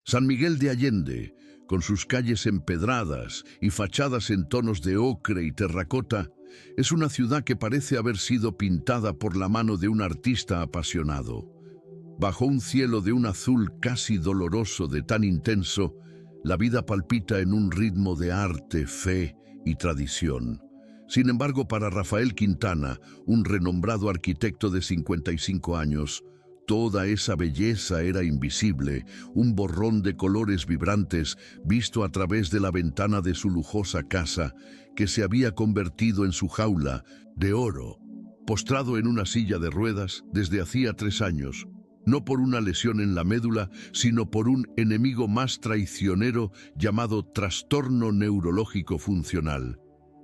San Miguel de Allende, con sus calles empedradas y fachadas en tonos de ocre y terracota, es una ciudad que parece haber sido pintada por la mano de un artista apasionado. Bajo un cielo de un azul casi doloroso de tan intenso, la vida palpita en un ritmo de arte, fe y tradición. Sin embargo, para Rafael Quintana, un renombrado arquitecto de 55 años, toda esa belleza era invisible, un borrón de colores vibrantes visto a través de la ventana de su lujosa casa, que se había convertido en su jaula de oro, postrado en una silla de ruedas desde hacía 3 años, no por una lesión en la médula, sino por un enemigo más traicionero llamado trastorno neurológico funcional.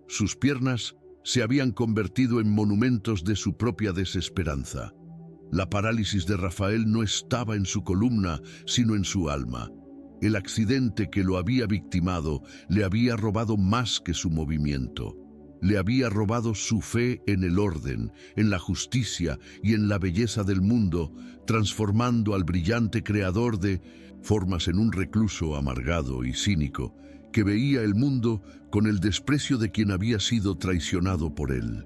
Sus piernas se habían convertido en monumentos de su propia desesperanza. La parálisis de Rafael no estaba en su columna, sino en su alma. El accidente que lo había victimado le había robado más que su movimiento. Le había robado su fe en el orden, en la justicia y en la belleza del mundo, transformando al brillante creador de formas en un recluso amargado y cínico, que veía el mundo con el desprecio de quien había sido traicionado por él.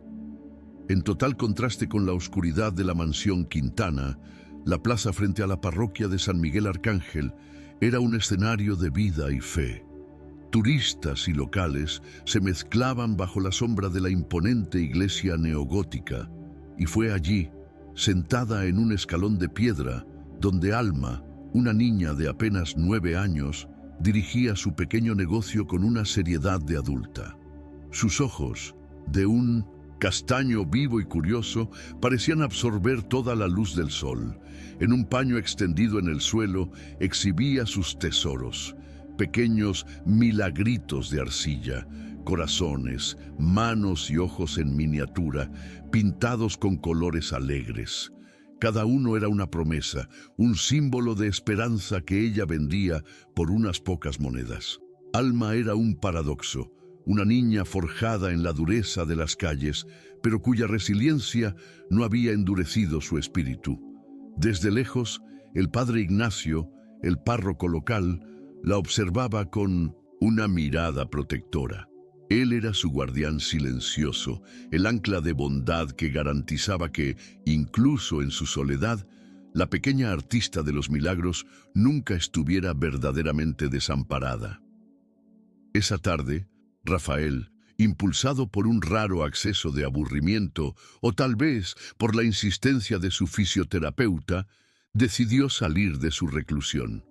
En total contraste con la oscuridad de la mansión Quintana, la plaza frente a la parroquia de San Miguel Arcángel era un escenario de vida y fe. Turistas y locales se mezclaban bajo la sombra de la imponente iglesia neogótica, y fue allí, sentada en un escalón de piedra, donde Alma, una niña de apenas 9 años, dirigía su pequeño negocio con una seriedad de adulta. Sus ojos, de un castaño vivo y curioso, parecían absorber toda la luz del sol. En un paño extendido en el suelo, exhibía sus tesoros, pequeños milagritos de arcilla, corazones, manos y ojos en miniatura, pintados con colores alegres. Cada uno era una promesa, un símbolo de esperanza que ella vendía por unas pocas monedas. Alma era un paradoxo, una niña forjada en la dureza de las calles, pero cuya resiliencia no había endurecido su espíritu. Desde lejos, el padre Ignacio, el párroco local, la observaba con una mirada protectora. Él era su guardián silencioso, el ancla de bondad que garantizaba que, incluso en su soledad, la pequeña artista de los milagros nunca estuviera verdaderamente desamparada. Esa tarde, Rafael, impulsado por un raro acceso de aburrimiento o tal vez por la insistencia de su fisioterapeuta, decidió salir de su reclusión.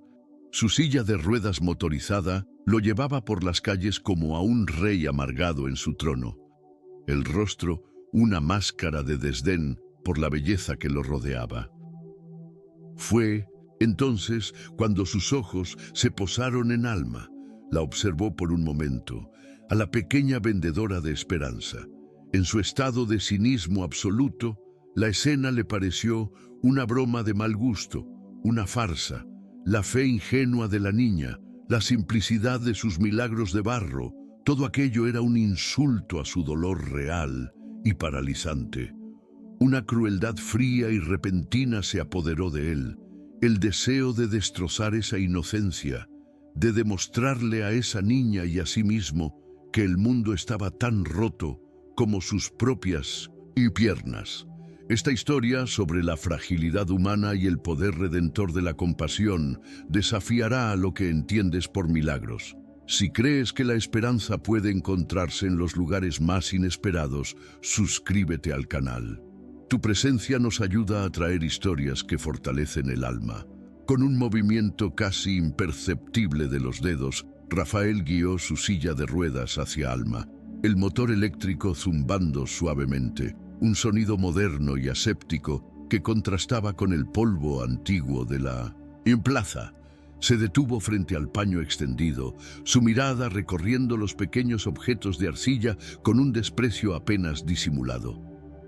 Su silla de ruedas motorizada lo llevaba por las calles como a un rey amargado en su trono. El rostro, una máscara de desdén por la belleza que lo rodeaba. Fue entonces cuando sus ojos se posaron en Alma. La observó por un momento, a la pequeña vendedora de esperanza. En su estado de cinismo absoluto, la escena le pareció una broma de mal gusto, una farsa. La fe ingenua de la niña, la simplicidad de sus milagros de barro, todo aquello era un insulto a su dolor real y paralizante. Una crueldad fría y repentina se apoderó de él, el deseo de destrozar esa inocencia, de demostrarle a esa niña y a sí mismo que el mundo estaba tan roto como sus propias piernas. Esta historia sobre la fragilidad humana y el poder redentor de la compasión desafiará a lo que entiendes por milagros. Si crees que la esperanza puede encontrarse en los lugares más inesperados, suscríbete al canal. Tu presencia nos ayuda a traer historias que fortalecen el alma. Con un movimiento casi imperceptible de los dedos, Rafael guió su silla de ruedas hacia Alma, el motor eléctrico zumbando suavemente. Un sonido moderno y aséptico que contrastaba con el polvo antiguo de la plaza. Se detuvo frente al paño extendido, su mirada recorriendo los pequeños objetos de arcilla con un desprecio apenas disimulado.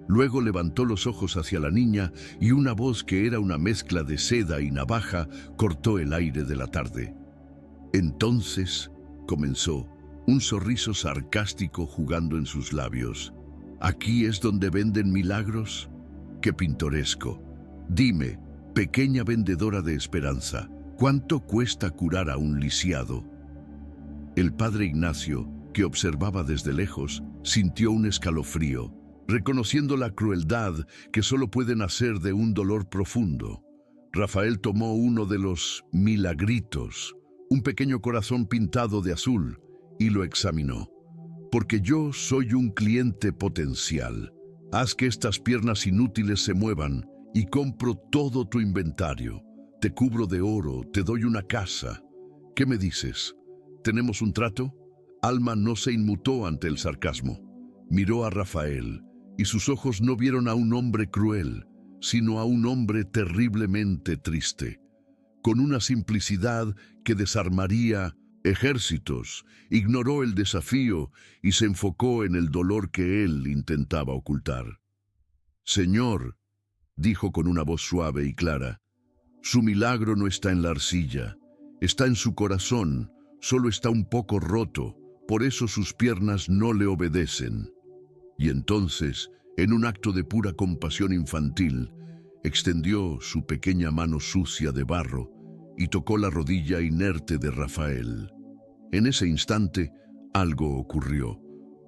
Luego levantó los ojos hacia la niña y una voz que era una mezcla de seda y navaja cortó el aire de la tarde. Entonces, comenzó, un sorriso sarcástico jugando en sus labios. ¿Aquí es donde venden milagros? ¡Qué pintoresco! Dime, pequeña vendedora de esperanza, ¿Cuánto cuesta curar a un lisiado? El padre Ignacio, que observaba desde lejos, sintió un escalofrío, reconociendo la crueldad que solo puede nacer de un dolor profundo. Rafael tomó uno de los milagritos, un pequeño corazón pintado de azul, y lo examinó. Porque yo soy un cliente potencial. Haz que estas piernas inútiles se muevan y compro todo tu inventario. Te cubro de oro, te doy una casa. ¿Qué me dices? ¿Tenemos un trato? Alma no se inmutó ante el sarcasmo. Miró a Rafael y sus ojos no vieron a un hombre cruel, sino a un hombre terriblemente triste, con una simplicidad que desarmaría ejércitos. Ignoró el desafío y se enfocó en el dolor que él intentaba ocultar. «Señor», dijo con una voz suave y clara, «su milagro no está en la arcilla, está en su corazón, solo está un poco roto, por eso sus piernas no le obedecen». Y entonces, en un acto de pura compasión infantil, extendió su pequeña mano sucia de barro y tocó la rodilla inerte de Rafael. En ese instante, algo ocurrió.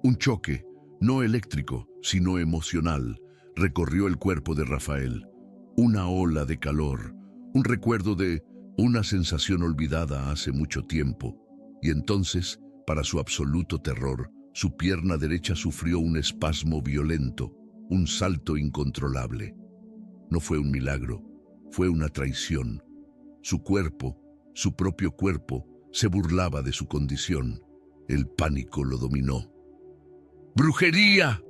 Un choque, no eléctrico, sino emocional, recorrió el cuerpo de Rafael. Una ola de calor, un recuerdo de una sensación olvidada hace mucho tiempo. Y entonces, para su absoluto terror, su pierna derecha sufrió un espasmo violento, un salto incontrolable. No fue un milagro, fue una traición. Su cuerpo, su propio cuerpo, se burlaba de su condición. El pánico lo dominó. ¡Brujería!,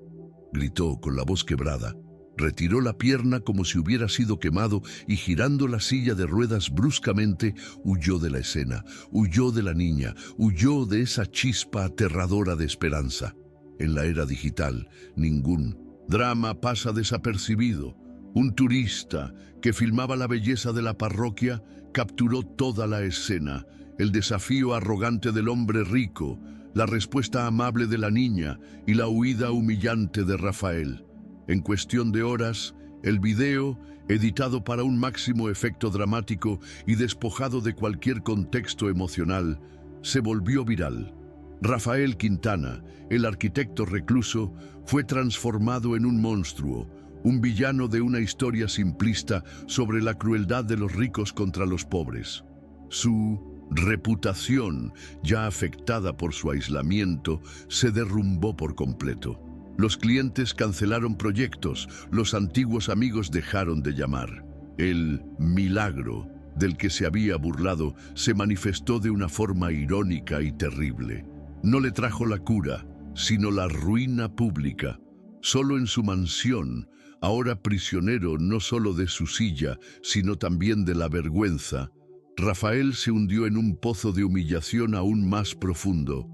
gritó con la voz quebrada. Retiró la pierna como si hubiera sido quemado y girando la silla de ruedas bruscamente, huyó de la escena, huyó de la niña, huyó de esa chispa aterradora de esperanza. En la era digital, ningún drama pasa desapercibido. Un turista que filmaba la belleza de la parroquia capturó toda la escena, el desafío arrogante del hombre rico, la respuesta amable de la niña y la huida humillante de Rafael. En cuestión de horas, el video, editado para un máximo efecto dramático y despojado de cualquier contexto emocional, se volvió viral. Rafael Quintana, el arquitecto recluso, fue transformado en un monstruo, un villano de una historia simplista sobre la crueldad de los ricos contra los pobres. Su reputación, ya afectada por su aislamiento, se derrumbó por completo. Los clientes cancelaron proyectos, los antiguos amigos dejaron de llamar. El milagro del que se había burlado se manifestó de una forma irónica y terrible. No le trajo la cura, sino la ruina pública. Solo en su mansión, ahora prisionero no solo de su silla, sino también de la vergüenza, Rafael se hundió en un pozo de humillación aún más profundo.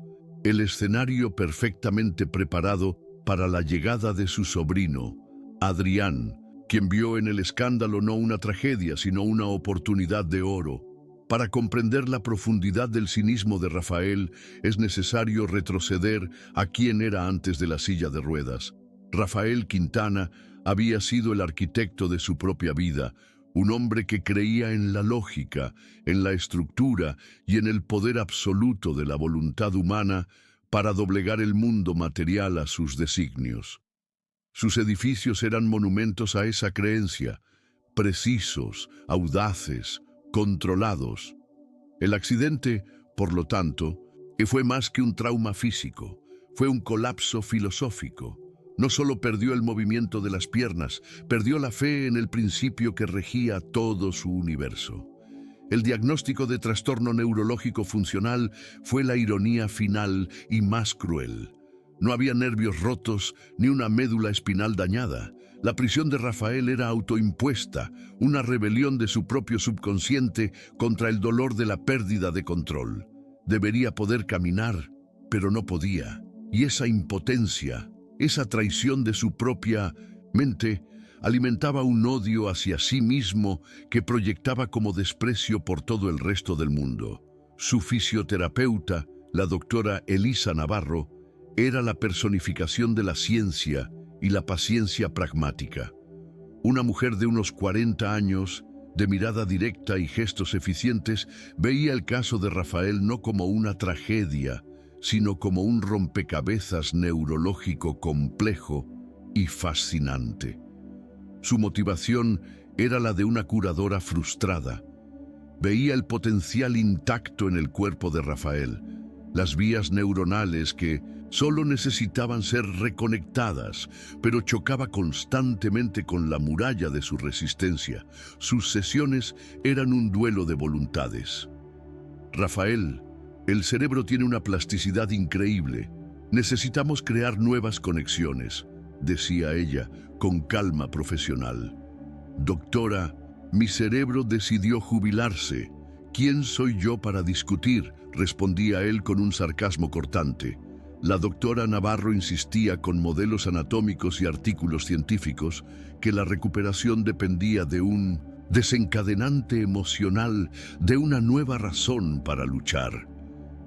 El escenario perfectamente preparado para la llegada de su sobrino, Adrián, quien vio en el escándalo no una tragedia, sino una oportunidad de oro. Para comprender la profundidad del cinismo de Rafael, es necesario retroceder a quien era antes de la silla de ruedas. Rafael Quintana había sido el arquitecto de su propia vida, un hombre que creía en la lógica, en la estructura y en el poder absoluto de la voluntad humana para doblegar el mundo material a sus designios. Sus edificios eran monumentos a esa creencia, precisos, audaces, controlados. El accidente, por lo tanto, fue más que un trauma físico, fue un colapso filosófico. No solo perdió el movimiento de las piernas, perdió la fe en el principio que regía todo su universo. El diagnóstico de trastorno neurológico funcional fue la ironía final y más cruel. No había nervios rotos ni una médula espinal dañada. La prisión de Rafael era autoimpuesta, una rebelión de su propio subconsciente contra el dolor de la pérdida de control. Debería poder caminar, pero no podía. Y esa impotencia, esa traición de su propia mente, alimentaba un odio hacia sí mismo que proyectaba como desprecio por todo el resto del mundo. Su fisioterapeuta, la doctora Elisa Navarro, era la personificación de la ciencia y la paciencia pragmática. Una mujer de unos 40 años, De mirada directa y gestos eficientes, veía el caso de Rafael no como una tragedia, sino como un rompecabezas neurológico complejo y fascinante. Su motivación era la de una curadora frustrada. Veía el potencial intacto en el cuerpo de Rafael, las vías neuronales que solo necesitaban ser reconectadas, pero chocaba constantemente con la muralla de su resistencia. Sus sesiones eran un duelo de voluntades. Rafael, el cerebro tiene una plasticidad increíble. Necesitamos crear nuevas conexiones, decía ella con calma profesional. Doctora, mi cerebro decidió jubilarse. ¿Quién soy yo para discutir?, respondía él con un sarcasmo cortante. La doctora Navarro insistía con modelos anatómicos y artículos científicos que la recuperación dependía de un desencadenante emocional, de una nueva razón para luchar.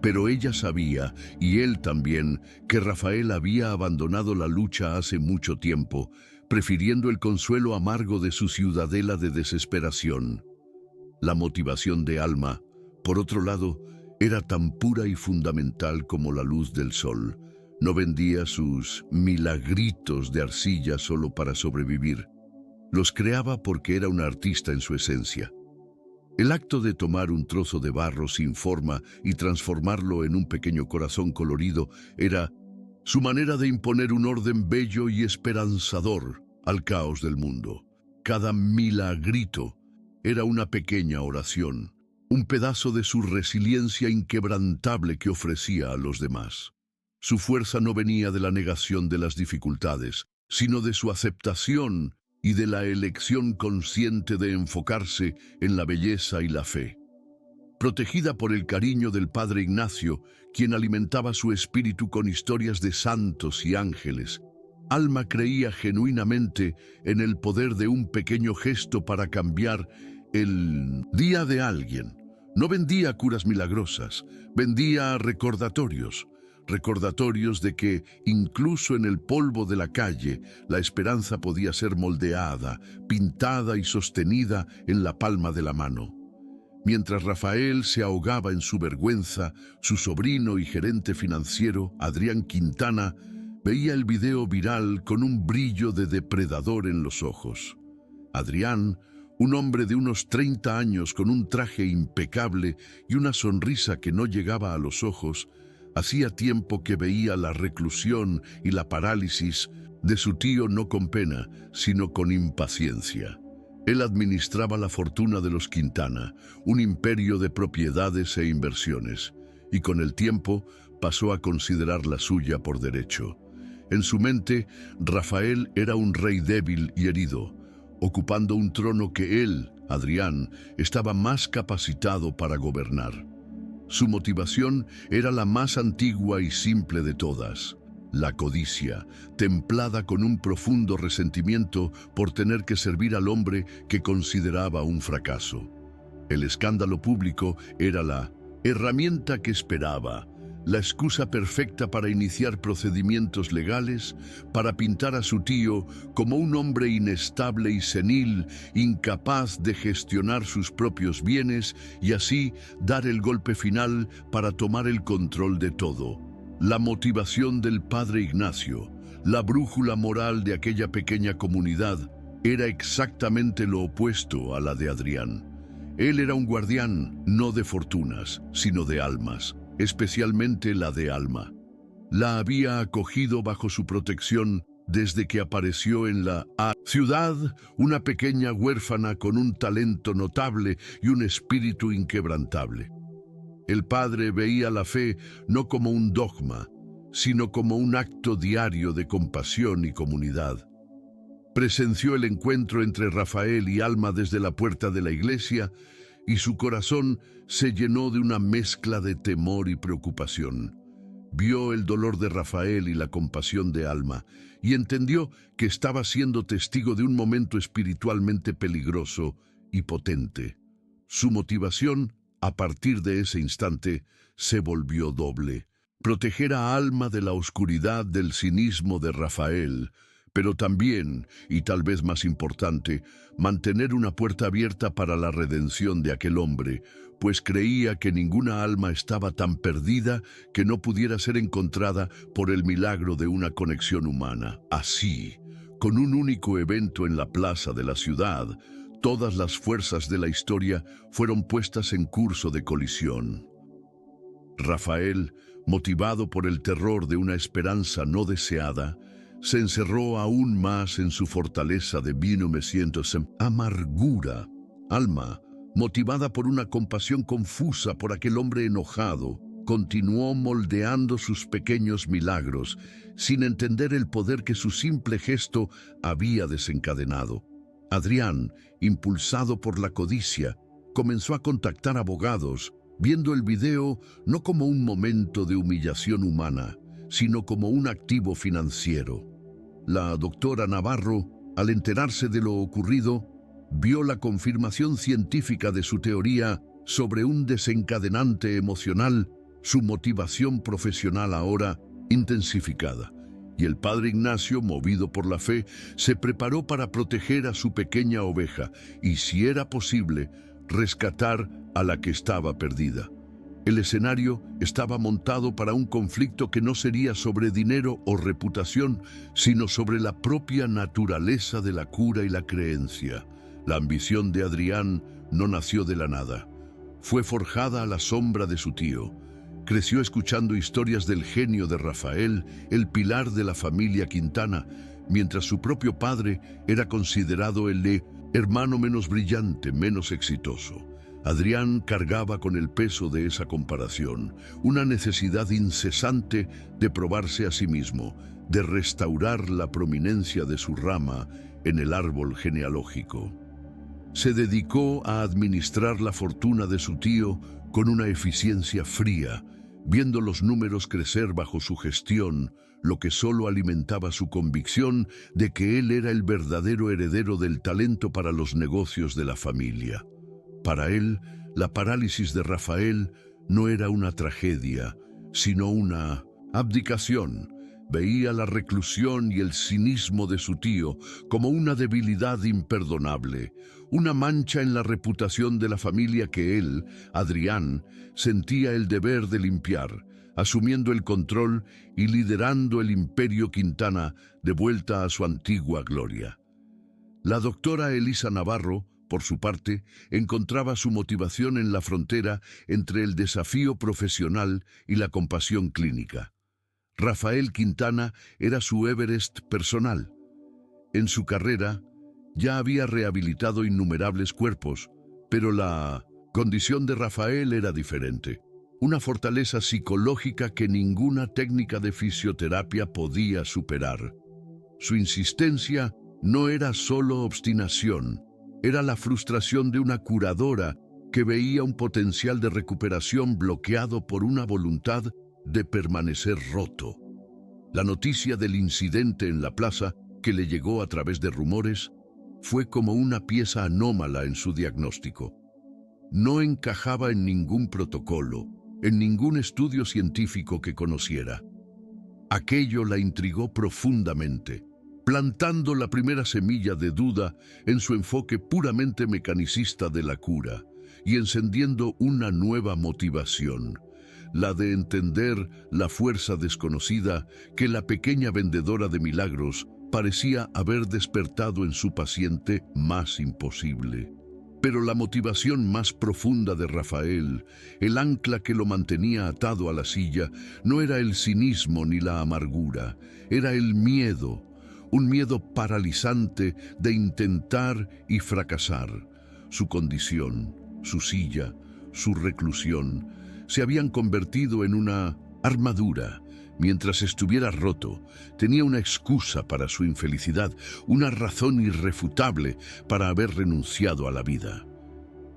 Pero ella sabía, y él también, que Rafael había abandonado la lucha hace mucho tiempo, prefiriendo el consuelo amargo de su ciudadela de desesperación. La motivación de Alma, por otro lado, era tan pura y fundamental como la luz del sol. No vendía sus milagritos de arcilla solo para sobrevivir. Los creaba porque era una artista en su esencia. El acto de tomar un trozo de barro sin forma y transformarlo en un pequeño corazón colorido era su manera de imponer un orden bello y esperanzador al caos del mundo. Cada milagrito era una pequeña oración, un pedazo de su resiliencia inquebrantable que ofrecía a los demás. Su fuerza no venía de la negación de las dificultades, sino de su aceptación y de la elección consciente de enfocarse en la belleza y la fe. Protegida por el cariño del padre Ignacio, quien alimentaba su espíritu con historias de santos y ángeles, Alma creía genuinamente en el poder de un pequeño gesto para cambiar el día de alguien. No vendía curas milagrosas, vendía recordatorios de que, incluso en el polvo de la calle, la esperanza podía ser moldeada, pintada y sostenida en la palma de la mano. Mientras Rafael se ahogaba en su vergüenza, su sobrino y gerente financiero, Adrián Quintana, veía el video viral con un brillo de depredador en los ojos. Adrián, un hombre de unos 30 años con un traje impecable y una sonrisa que no llegaba a los ojos, hacía tiempo que veía la reclusión y la parálisis de su tío no con pena, sino con impaciencia. Él administraba la fortuna de los Quintana, un imperio de propiedades e inversiones, y con el tiempo pasó a considerar la suya por derecho. En su mente, Rafael era un rey débil y herido, ocupando un trono que él, Adrián, estaba más capacitado para gobernar. Su motivación era la más antigua y simple de todas: la codicia, templada con un profundo resentimiento por tener que servir al hombre que consideraba un fracaso. El escándalo público era la herramienta que esperaba, la excusa perfecta para iniciar procedimientos legales, para pintar a su tío como un hombre inestable y senil, incapaz de gestionar sus propios bienes y así dar el golpe final para tomar el control de todo. La motivación del padre Ignacio, la brújula moral de aquella pequeña comunidad, era exactamente lo opuesto a la de Adrián. Él era un guardián no de fortunas, sino de almas, especialmente la de Alma. La había acogido bajo su protección desde que apareció en la ciudad, una pequeña huérfana con un talento notable y un espíritu inquebrantable. El padre veía la fe no como un dogma, sino como un acto diario de compasión y comunidad. Presenció el encuentro entre Rafael y Alma desde la puerta de la iglesia y su corazón se llenó de una mezcla de temor y preocupación. Vio el dolor de Rafael y la compasión de Alma y entendió que estaba siendo testigo de un momento espiritualmente peligroso y potente. Su motivación, a partir de ese instante, se volvió doble: proteger a Alma de la oscuridad del cinismo de Rafael, pero también, y tal vez más importante, mantener una puerta abierta para la redención de aquel hombre, pues creía que ninguna alma estaba tan perdida que no pudiera ser encontrada por el milagro de una conexión humana. Así, con un único evento en la plaza de la ciudad, todas las fuerzas de la historia fueron puestas en curso de colisión. Rafael, motivado por el terror de una esperanza no deseada, se encerró aún más en su fortaleza de amargura. Alma, motivada por una compasión confusa por aquel hombre enojado, continuó moldeando sus pequeños milagros, sin entender el poder que su simple gesto había desencadenado. Adrián, impulsado por la codicia, comenzó a contactar abogados, viendo el video no como un momento de humillación humana, sino como un activo financiero. La doctora Navarro, al enterarse de lo ocurrido, vio la confirmación científica de su teoría sobre un desencadenante emocional, su motivación profesional ahora intensificada. Y el padre Ignacio, movido por la fe, se preparó para proteger a su pequeña oveja y, si era posible, rescatar a la que estaba perdida. El escenario estaba montado para un conflicto que no sería sobre dinero o reputación, sino sobre la propia naturaleza de la cura y la creencia. La ambición de Adrián no nació de la nada. Fue forjada a la sombra de su tío. Creció escuchando historias del genio de Rafael, el pilar de la familia Quintana, mientras su propio padre era considerado el hermano menos brillante, menos exitoso. Adrián cargaba con el peso de esa comparación, una necesidad incesante de probarse a sí mismo, de restaurar la prominencia de su rama en el árbol genealógico. Se dedicó a administrar la fortuna de su tío con una eficiencia fría, viendo los números crecer bajo su gestión, lo que solo alimentaba su convicción de que él era el verdadero heredero del talento para los negocios de la familia. Para él, la parálisis de Rafael no era una tragedia, sino una abdicación. Veía la reclusión y el cinismo de su tío como una debilidad imperdonable, una mancha en la reputación de la familia que él, Adrián, sentía el deber de limpiar, asumiendo el control y liderando el imperio Quintana de vuelta a su antigua gloria. La doctora Elisa Navarro, por su parte, encontraba su motivación en la frontera entre el desafío profesional y la compasión clínica. Rafael Quintana era su Everest personal. En su carrera, ya había rehabilitado innumerables cuerpos, pero la condición de Rafael era diferente. Una fortaleza psicológica que ninguna técnica de fisioterapia podía superar. Su insistencia no era solo obstinación, era la frustración de una curadora que veía un potencial de recuperación bloqueado por una voluntad de permanecer roto. La noticia del incidente en la plaza, que le llegó a través de rumores, fue como una pieza anómala en su diagnóstico. No encajaba en ningún protocolo, en ningún estudio científico que conociera. Aquello la intrigó profundamente, plantando la primera semilla de duda en su enfoque puramente mecanicista de la cura y encendiendo una nueva motivación, la de entender la fuerza desconocida que la pequeña vendedora de milagros parecía haber despertado en su paciente más imposible. Pero la motivación más profunda de Rafael, el ancla que lo mantenía atado a la silla, no era el cinismo ni la amargura, era el miedo, un miedo paralizante de intentar y fracasar. Su condición, su silla, su reclusión, se habían convertido en una armadura. Mientras estuviera roto, tenía una excusa para su infelicidad, una razón irrefutable para haber renunciado a la vida.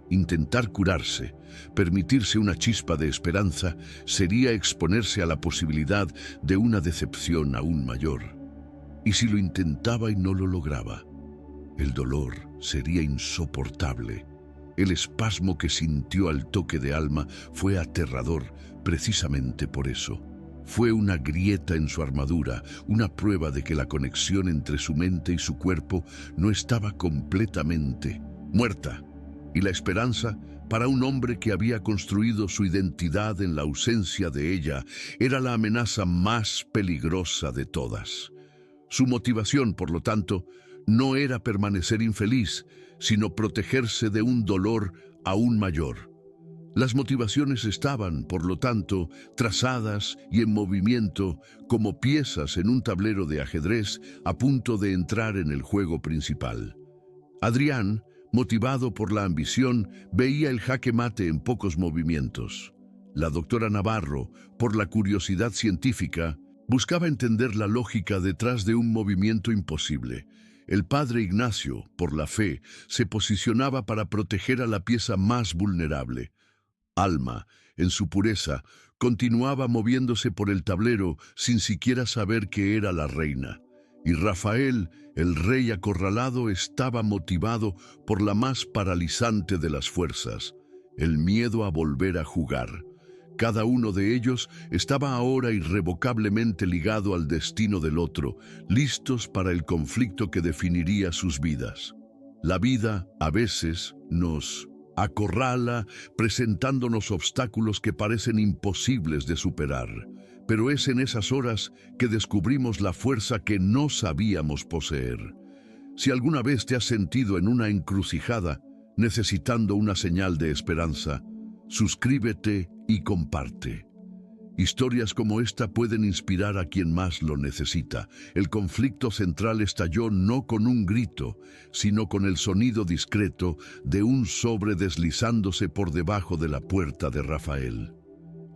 Intentar curarse, permitirse una chispa de esperanza, sería exponerse a la posibilidad de una decepción aún mayor. Y si lo intentaba y no lo lograba, el dolor sería insoportable. El espasmo que sintió al toque de Alma fue aterrador precisamente por eso. Fue una grieta en su armadura, una prueba de que la conexión entre su mente y su cuerpo no estaba completamente muerta. Y la esperanza, para un hombre que había construido su identidad en la ausencia de ella, era la amenaza más peligrosa de todas. Su motivación, por lo tanto, no era permanecer infeliz, sino protegerse de un dolor aún mayor. Las motivaciones estaban, por lo tanto, trazadas y en movimiento como piezas en un tablero de ajedrez a punto de entrar en el juego principal. Adrián, motivado por la ambición, veía el jaque mate en pocos movimientos. La doctora Navarro, por la curiosidad científica, buscaba entender la lógica detrás de un movimiento imposible. El padre Ignacio, por la fe, se posicionaba para proteger a la pieza más vulnerable. Alma, en su pureza, continuaba moviéndose por el tablero sin siquiera saber que era la reina. Y Rafael, el rey acorralado, estaba motivado por la más paralizante de las fuerzas, el miedo a volver a jugar. Cada uno de ellos estaba ahora irrevocablemente ligado al destino del otro, listos para el conflicto que definiría sus vidas. La vida, a veces, nos acorrala presentándonos obstáculos que parecen imposibles de superar. Pero es en esas horas que descubrimos la fuerza que no sabíamos poseer. Si alguna vez te has sentido en una encrucijada, necesitando una señal de esperanza, suscríbete y comparte. Historias como esta pueden inspirar a quien más lo necesita. El conflicto central estalló no con un grito, sino con el sonido discreto de un sobre deslizándose por debajo de la puerta de Rafael.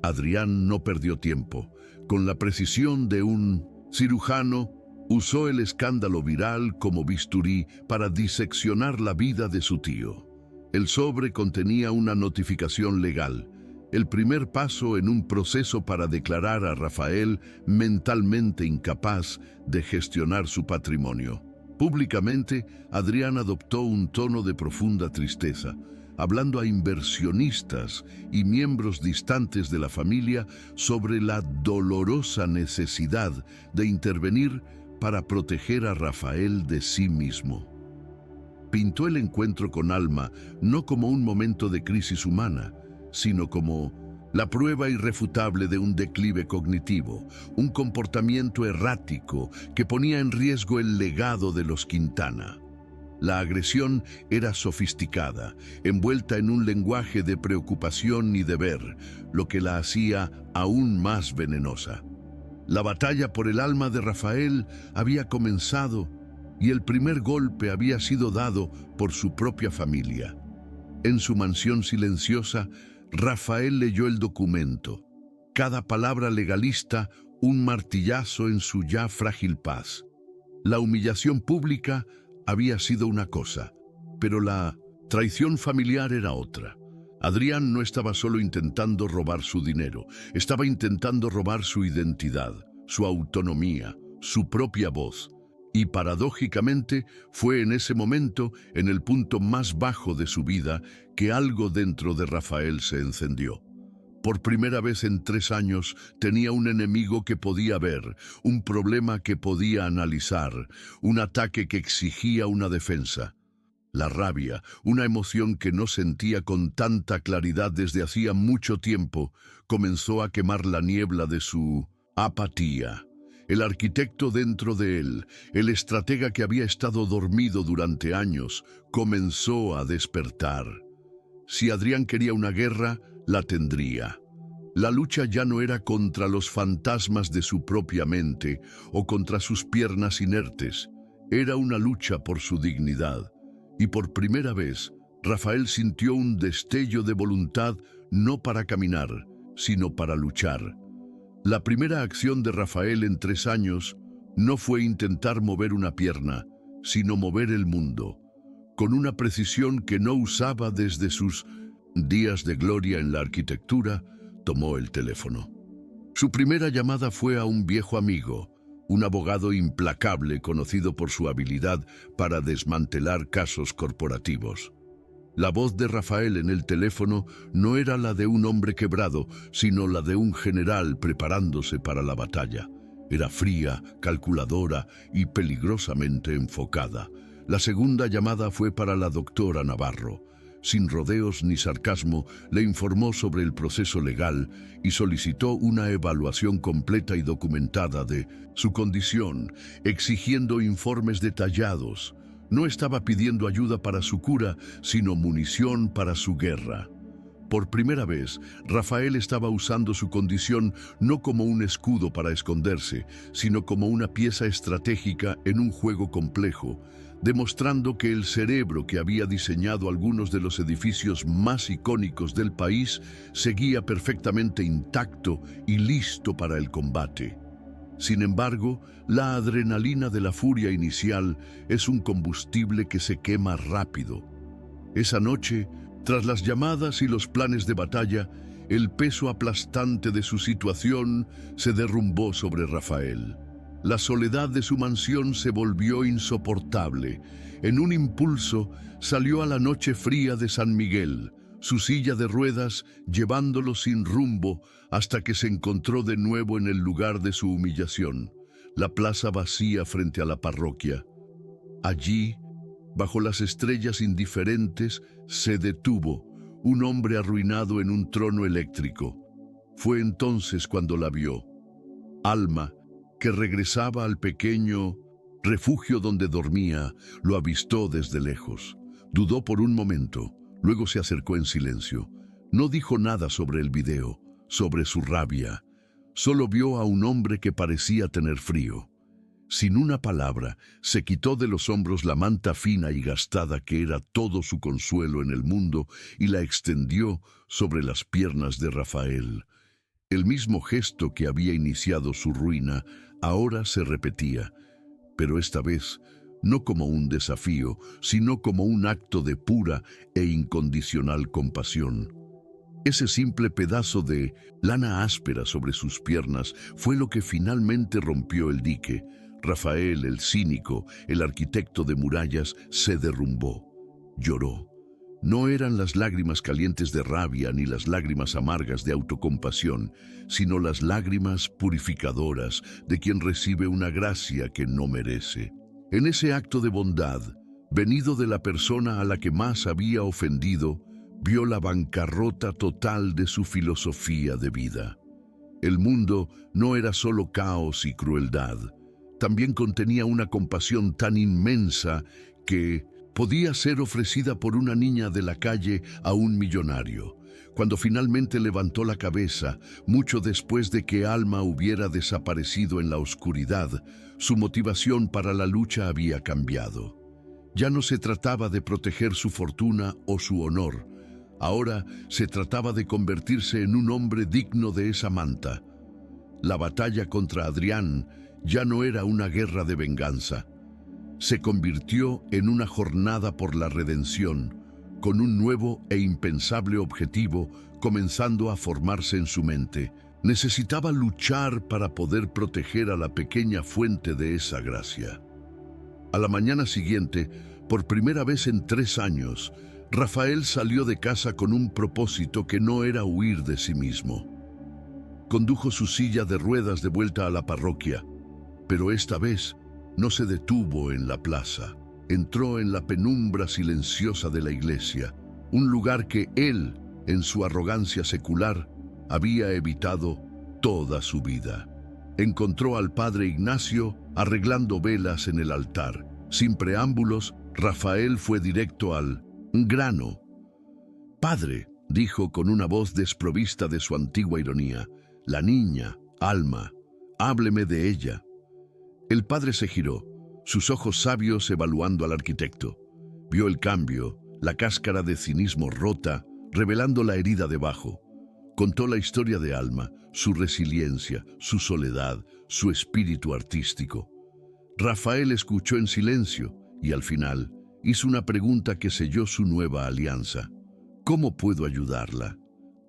Adrián no perdió tiempo. Con la precisión de un cirujano, usó el escándalo viral como bisturí para diseccionar la vida de su tío. El sobre contenía una notificación legal, el primer paso en un proceso para declarar a Rafael mentalmente incapaz de gestionar su patrimonio. Públicamente, Adrián adoptó un tono de profunda tristeza, hablando a inversionistas y miembros distantes de la familia sobre la dolorosa necesidad de intervenir para proteger a Rafael de sí mismo. Pintó el encuentro con Alma no como un momento de crisis humana, sino como la prueba irrefutable de un declive cognitivo, un comportamiento errático que ponía en riesgo el legado de los Quintana. La agresión era sofisticada, envuelta en un lenguaje de preocupación y deber, lo que la hacía aún más venenosa. La batalla por el alma de Rafael había comenzado y el primer golpe había sido dado por su propia familia. En su mansión silenciosa, Rafael leyó el documento. Cada palabra legalista, un martillazo en su ya frágil paz. La humillación pública había sido una cosa, pero la traición familiar era otra. Adrián no estaba solo intentando robar su dinero, estaba intentando robar su identidad, su autonomía, su propia voz. Y paradójicamente fue en ese momento, en el punto más bajo de su vida, que algo dentro de Rafael se encendió. Por primera vez en 3 años tenía un enemigo que podía ver, un problema que podía analizar, un ataque que exigía una defensa. La rabia, una emoción que no sentía con tanta claridad desde hacía mucho tiempo, comenzó a quemar la niebla de su apatía. El arquitecto dentro de él, el estratega que había estado dormido durante años, comenzó a despertar. Si Adrián quería una guerra, la tendría. La lucha ya no era contra los fantasmas de su propia mente o contra sus piernas inertes. Era una lucha por su dignidad. Y por primera vez, Rafael sintió un destello de voluntad no para caminar, sino para luchar. La primera acción de Rafael en 3 años no fue intentar mover una pierna, sino mover el mundo, con una precisión que no usaba desde sus días de gloria en la arquitectura. Tomó el teléfono. Su primera llamada fue a un viejo amigo, un abogado implacable conocido por su habilidad para desmantelar casos corporativos. La voz de Rafael en el teléfono no era la de un hombre quebrado, sino la de un general preparándose para la batalla. Era fría, calculadora y peligrosamente enfocada. La segunda llamada fue para la doctora Navarro. Sin rodeos ni sarcasmo, le informó sobre el proceso legal y solicitó una evaluación completa y documentada de su condición, exigiendo informes detallados. No estaba pidiendo ayuda para su cura, sino munición para su guerra. Por primera vez, Rafael estaba usando su condición no como un escudo para esconderse, sino como una pieza estratégica en un juego complejo, demostrando que el cerebro que había diseñado algunos de los edificios más icónicos del país seguía perfectamente intacto y listo para el combate. Sin embargo, la adrenalina de la furia inicial es un combustible que se quema rápido. Esa noche, tras las llamadas y los planes de batalla, el peso aplastante de su situación se derrumbó sobre Rafael. La soledad de su mansión se volvió insoportable. En un impulso, salió a la noche fría de San Miguel, su silla de ruedas llevándolo sin rumbo hasta que se encontró de nuevo en el lugar de su humillación, la plaza vacía frente a la parroquia. Allí, bajo las estrellas indiferentes, se detuvo, un hombre arruinado en un trono eléctrico. Fue entonces cuando la vio. Alma, que regresaba al pequeño refugio donde dormía, lo avistó desde lejos. Dudó por un momento. Luego se acercó en silencio. No dijo nada sobre el video, sobre su rabia. Solo vio a un hombre que parecía tener frío. Sin una palabra, se quitó de los hombros la manta fina y gastada que era todo su consuelo en el mundo y la extendió sobre las piernas de Rafael. El mismo gesto que había iniciado su ruina ahora se repetía, pero esta vez no como un desafío, sino como un acto de pura e incondicional compasión. Ese simple pedazo de lana áspera sobre sus piernas fue lo que finalmente rompió el dique. Rafael, el cínico, el arquitecto de murallas, se derrumbó. Lloró. No eran las lágrimas calientes de rabia ni las lágrimas amargas de autocompasión, sino las lágrimas purificadoras de quien recibe una gracia que no merece. En ese acto de bondad, venido de la persona a la que más había ofendido, vio la bancarrota total de su filosofía de vida. El mundo no era solo caos y crueldad, también contenía una compasión tan inmensa que podía ser ofrecida por una niña de la calle a un millonario. Cuando finalmente levantó la cabeza, mucho después de que Alma hubiera desaparecido en la oscuridad, su motivación para la lucha había cambiado. Ya no se trataba de proteger su fortuna o su honor. Ahora se trataba de convertirse en un hombre digno de esa manta. La batalla contra Adrián ya no era una guerra de venganza. Se convirtió en una jornada por la redención, con un nuevo e impensable objetivo comenzando a formarse en su mente. Necesitaba luchar para poder proteger a la pequeña fuente de esa gracia. A la mañana siguiente, por primera vez en 3 años, Rafael salió de casa con un propósito que no era huir de sí mismo. Condujo su silla de ruedas de vuelta a la parroquia, pero esta vez no se detuvo en la plaza. Entró en la penumbra silenciosa de la iglesia, un lugar que él, en su arrogancia secular, había evitado toda su vida. Encontró al padre Ignacio arreglando velas en el altar. Sin preámbulos, Rafael fue directo al grano. «Padre», dijo con una voz desprovista de su antigua ironía, «la niña, Alma, hábleme de ella». El padre se giró, sus ojos sabios evaluando al arquitecto. Vio el cambio, la cáscara de cinismo rota, revelando la herida debajo. Contó la historia de Alma, su resiliencia, su soledad, su espíritu artístico. Rafael escuchó en silencio y al final hizo una pregunta que selló su nueva alianza. ¿Cómo puedo ayudarla?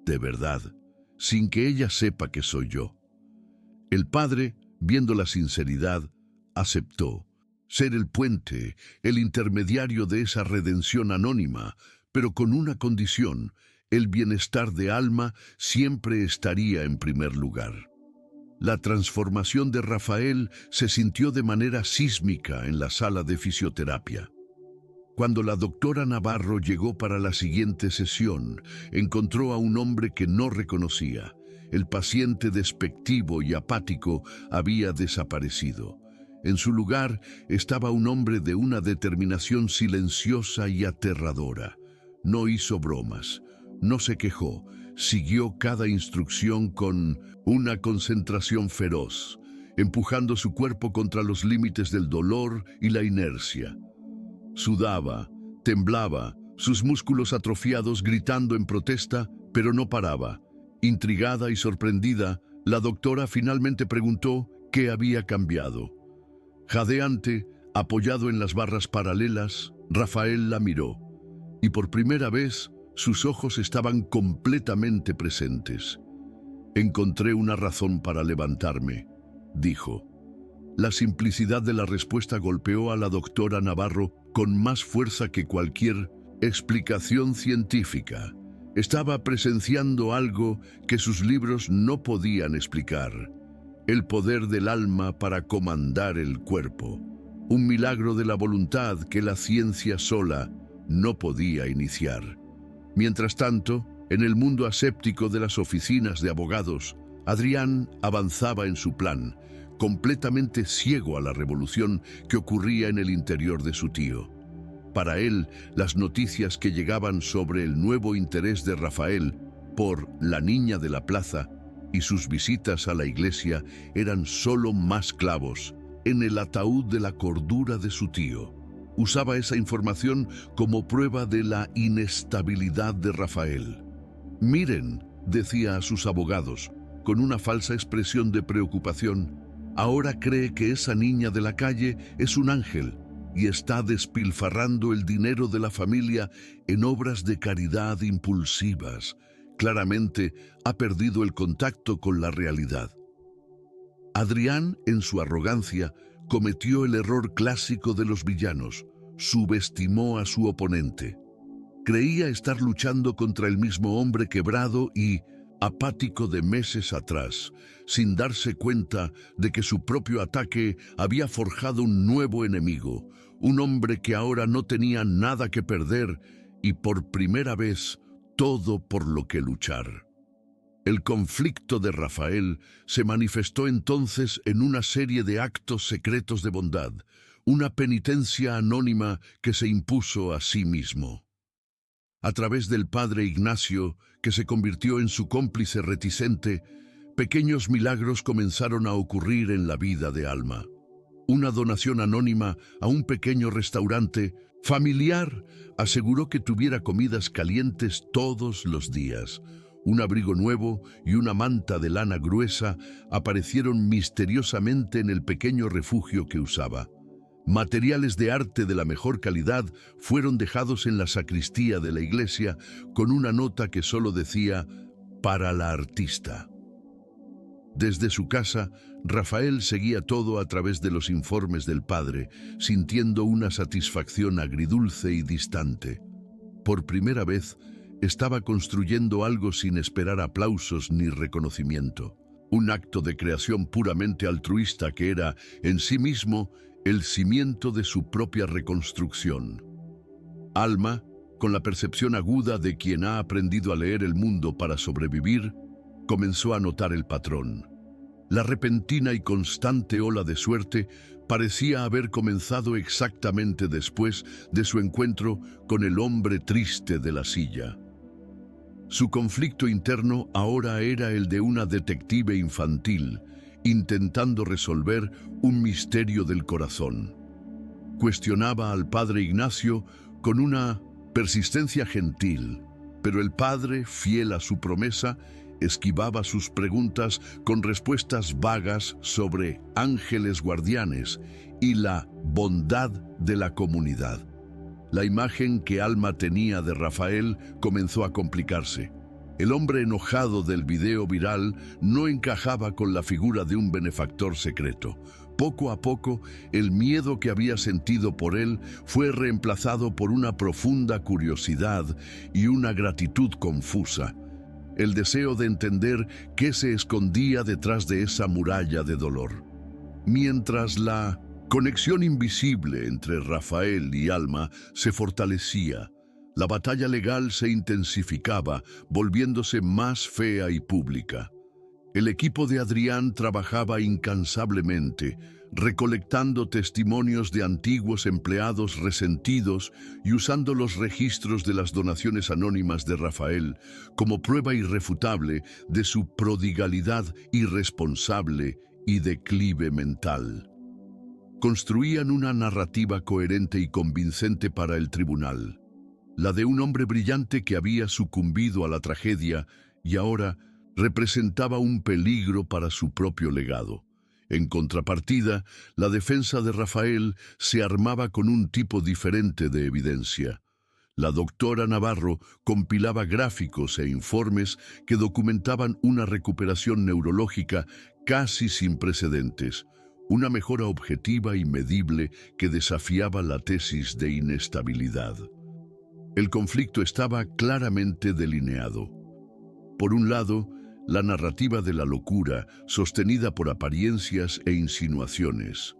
De verdad, sin que ella sepa que soy yo. El padre, viendo la sinceridad, aceptó ser el puente, el intermediario de esa redención anónima, pero con una condición: el bienestar de Alma siempre estaría en primer lugar. La transformación de Rafael se sintió de manera sísmica en la sala de fisioterapia. Cuando la doctora Navarro llegó para la siguiente sesión, encontró a un hombre que no reconocía. El paciente despectivo y apático había desaparecido. En su lugar estaba un hombre de una determinación silenciosa y aterradora. No hizo bromas, no se quejó, siguió cada instrucción con una concentración feroz, empujando su cuerpo contra los límites del dolor y la inercia. Sudaba, temblaba, sus músculos atrofiados gritando en protesta, pero no paraba. Intrigada y sorprendida, la doctora finalmente preguntó qué había cambiado. Jadeante, apoyado en las barras paralelas, Rafael la miró, y por primera vez sus ojos estaban completamente presentes. «Encontré una razón para levantarme», dijo. La simplicidad de la respuesta golpeó a la doctora Navarro con más fuerza que cualquier explicación científica. Estaba presenciando algo que sus libros no podían explicar: el poder del alma para comandar el cuerpo, un milagro de la voluntad que la ciencia sola no podía iniciar. Mientras tanto, en el mundo aséptico de las oficinas de abogados, Adrián avanzaba en su plan, completamente ciego a la revolución que ocurría en el interior de su tío. Para él, las noticias que llegaban sobre el nuevo interés de Rafael por la niña de la plaza y sus visitas a la iglesia eran solo más clavos en el ataúd de la cordura de su tío. Usaba esa información como prueba de la inestabilidad de Rafael. «Miren», decía a sus abogados, con una falsa expresión de preocupación, «ahora cree que esa niña de la calle es un ángel y está despilfarrando el dinero de la familia en obras de caridad impulsivas. Claramente ha perdido el contacto con la realidad». Adrián, en su arrogancia, cometió el error clásico de los villanos: subestimó a su oponente. Creía estar luchando contra el mismo hombre quebrado y apático de meses atrás, sin darse cuenta de que su propio ataque había forjado un nuevo enemigo, un hombre que ahora no tenía nada que perder y por primera vez todo por lo que luchar. El conflicto de Rafael se manifestó entonces en una serie de actos secretos de bondad, una penitencia anónima que se impuso a sí mismo. A través del padre Ignacio, que se convirtió en su cómplice reticente, pequeños milagros comenzaron a ocurrir en la vida de Alma. Una donación anónima a un pequeño restaurante familiar aseguró que tuviera comidas calientes todos los días. Un abrigo nuevo y una manta de lana gruesa aparecieron misteriosamente en el pequeño refugio que usaba. Materiales de arte de la mejor calidad fueron dejados en la sacristía de la iglesia con una nota que solo decía «para la artista». Desde su casa, Rafael seguía todo a través de los informes del padre, sintiendo una satisfacción agridulce y distante. Por primera vez, estaba construyendo algo sin esperar aplausos ni reconocimiento. Un acto de creación puramente altruista que era, en sí mismo, el cimiento de su propia reconstrucción. Alma, con la percepción aguda de quien ha aprendido a leer el mundo para sobrevivir, comenzó a notar el patrón. La repentina y constante ola de suerte parecía haber comenzado exactamente después de su encuentro con el hombre triste de la silla. Su conflicto interno ahora era el de una detective infantil, intentando resolver un misterio del corazón. Cuestionaba al padre Ignacio con una persistencia gentil, pero el padre, fiel a su promesa, esquivaba sus preguntas con respuestas vagas sobre ángeles guardianes y la bondad de la comunidad. La imagen que Alma tenía de Rafael comenzó a complicarse. El hombre enojado del video viral no encajaba con la figura de un benefactor secreto. Poco a poco, el miedo que había sentido por él fue reemplazado por una profunda curiosidad y una gratitud confusa. El deseo de entender qué se escondía detrás de esa muralla de dolor. Mientras la conexión invisible entre Rafael y Alma se fortalecía, la batalla legal se intensificaba, volviéndose más fea y pública. El equipo de Adrián trabajaba incansablemente, recolectando testimonios de antiguos empleados resentidos y usando los registros de las donaciones anónimas de Rafael como prueba irrefutable de su prodigalidad irresponsable y declive mental. Construían una narrativa coherente y convincente para el tribunal, la de un hombre brillante que había sucumbido a la tragedia y ahora representaba un peligro para su propio legado. En contrapartida, la defensa de Rafael se armaba con un tipo diferente de evidencia. La doctora Navarro compilaba gráficos e informes que documentaban una recuperación neurológica casi sin precedentes, una mejora objetiva y medible que desafiaba la tesis de inestabilidad. El conflicto estaba claramente delineado. Por un lado, la narrativa de la locura, sostenida por apariencias e insinuaciones.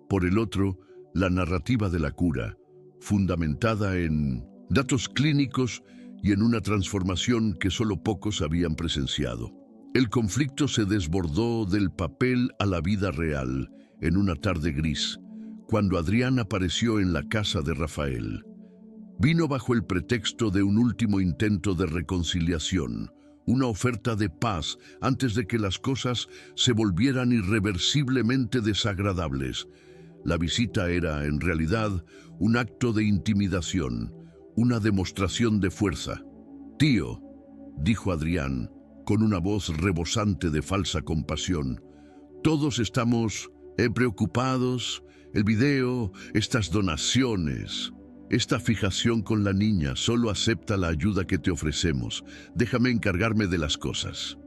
Por el otro, la narrativa de la cura, fundamentada en datos clínicos y en una transformación que solo pocos habían presenciado. El conflicto se desbordó del papel a la vida real en una tarde gris, cuando Adrián apareció en la casa de Rafael. Vino bajo el pretexto de un último intento de reconciliación, una oferta de paz antes de que las cosas se volvieran irreversiblemente desagradables. La visita era, en realidad, un acto de intimidación, una demostración de fuerza. «Tío», dijo Adrián, con una voz rebosante de falsa compasión, «todos estamos preocupados. El video, estas donaciones, esta fijación con la niña, solo acepta la ayuda que te ofrecemos. Déjame encargarme de las cosas».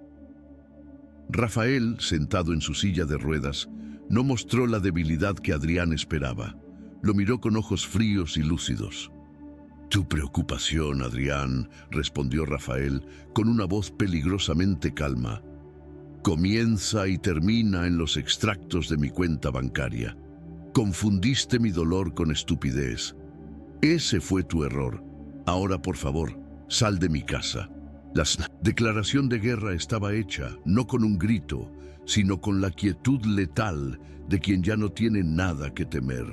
Rafael, sentado en su silla de ruedas, no mostró la debilidad que Adrián esperaba. Lo miró con ojos fríos y lúcidos. «Tu preocupación, Adrián», respondió Rafael con una voz peligrosamente calma, «comienza y termina en los extractos de mi cuenta bancaria. Confundiste mi dolor con estupidez. Ese fue tu error. Ahora, por favor, sal de mi casa». La declaración de guerra estaba hecha, no con un grito, sino con la quietud letal de quien ya no tiene nada que temer.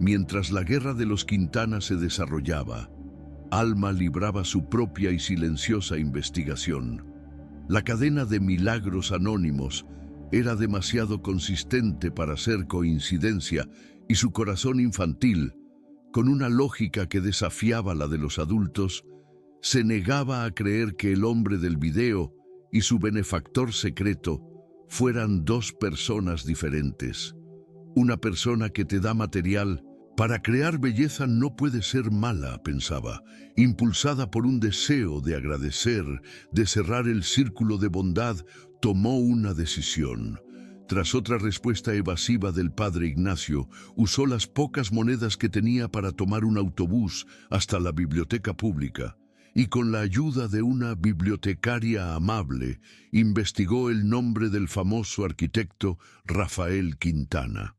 Mientras la guerra de los Quintana se desarrollaba, Alma libraba su propia y silenciosa investigación. La cadena de milagros anónimos era demasiado consistente para ser coincidencia y su corazón infantil, con una lógica que desafiaba la de los adultos, se negaba a creer que el hombre del video y su benefactor secreto fueran dos personas diferentes. Una persona que te da material para crear belleza no puede ser mala, pensaba, impulsada por un deseo de agradecer, de cerrar el círculo de bondad, tomó una decisión. Tras otra respuesta evasiva del padre Ignacio, usó las pocas monedas que tenía para tomar un autobús hasta la biblioteca pública y con la ayuda de una bibliotecaria amable, investigó el nombre del famoso arquitecto Rafael Quintana.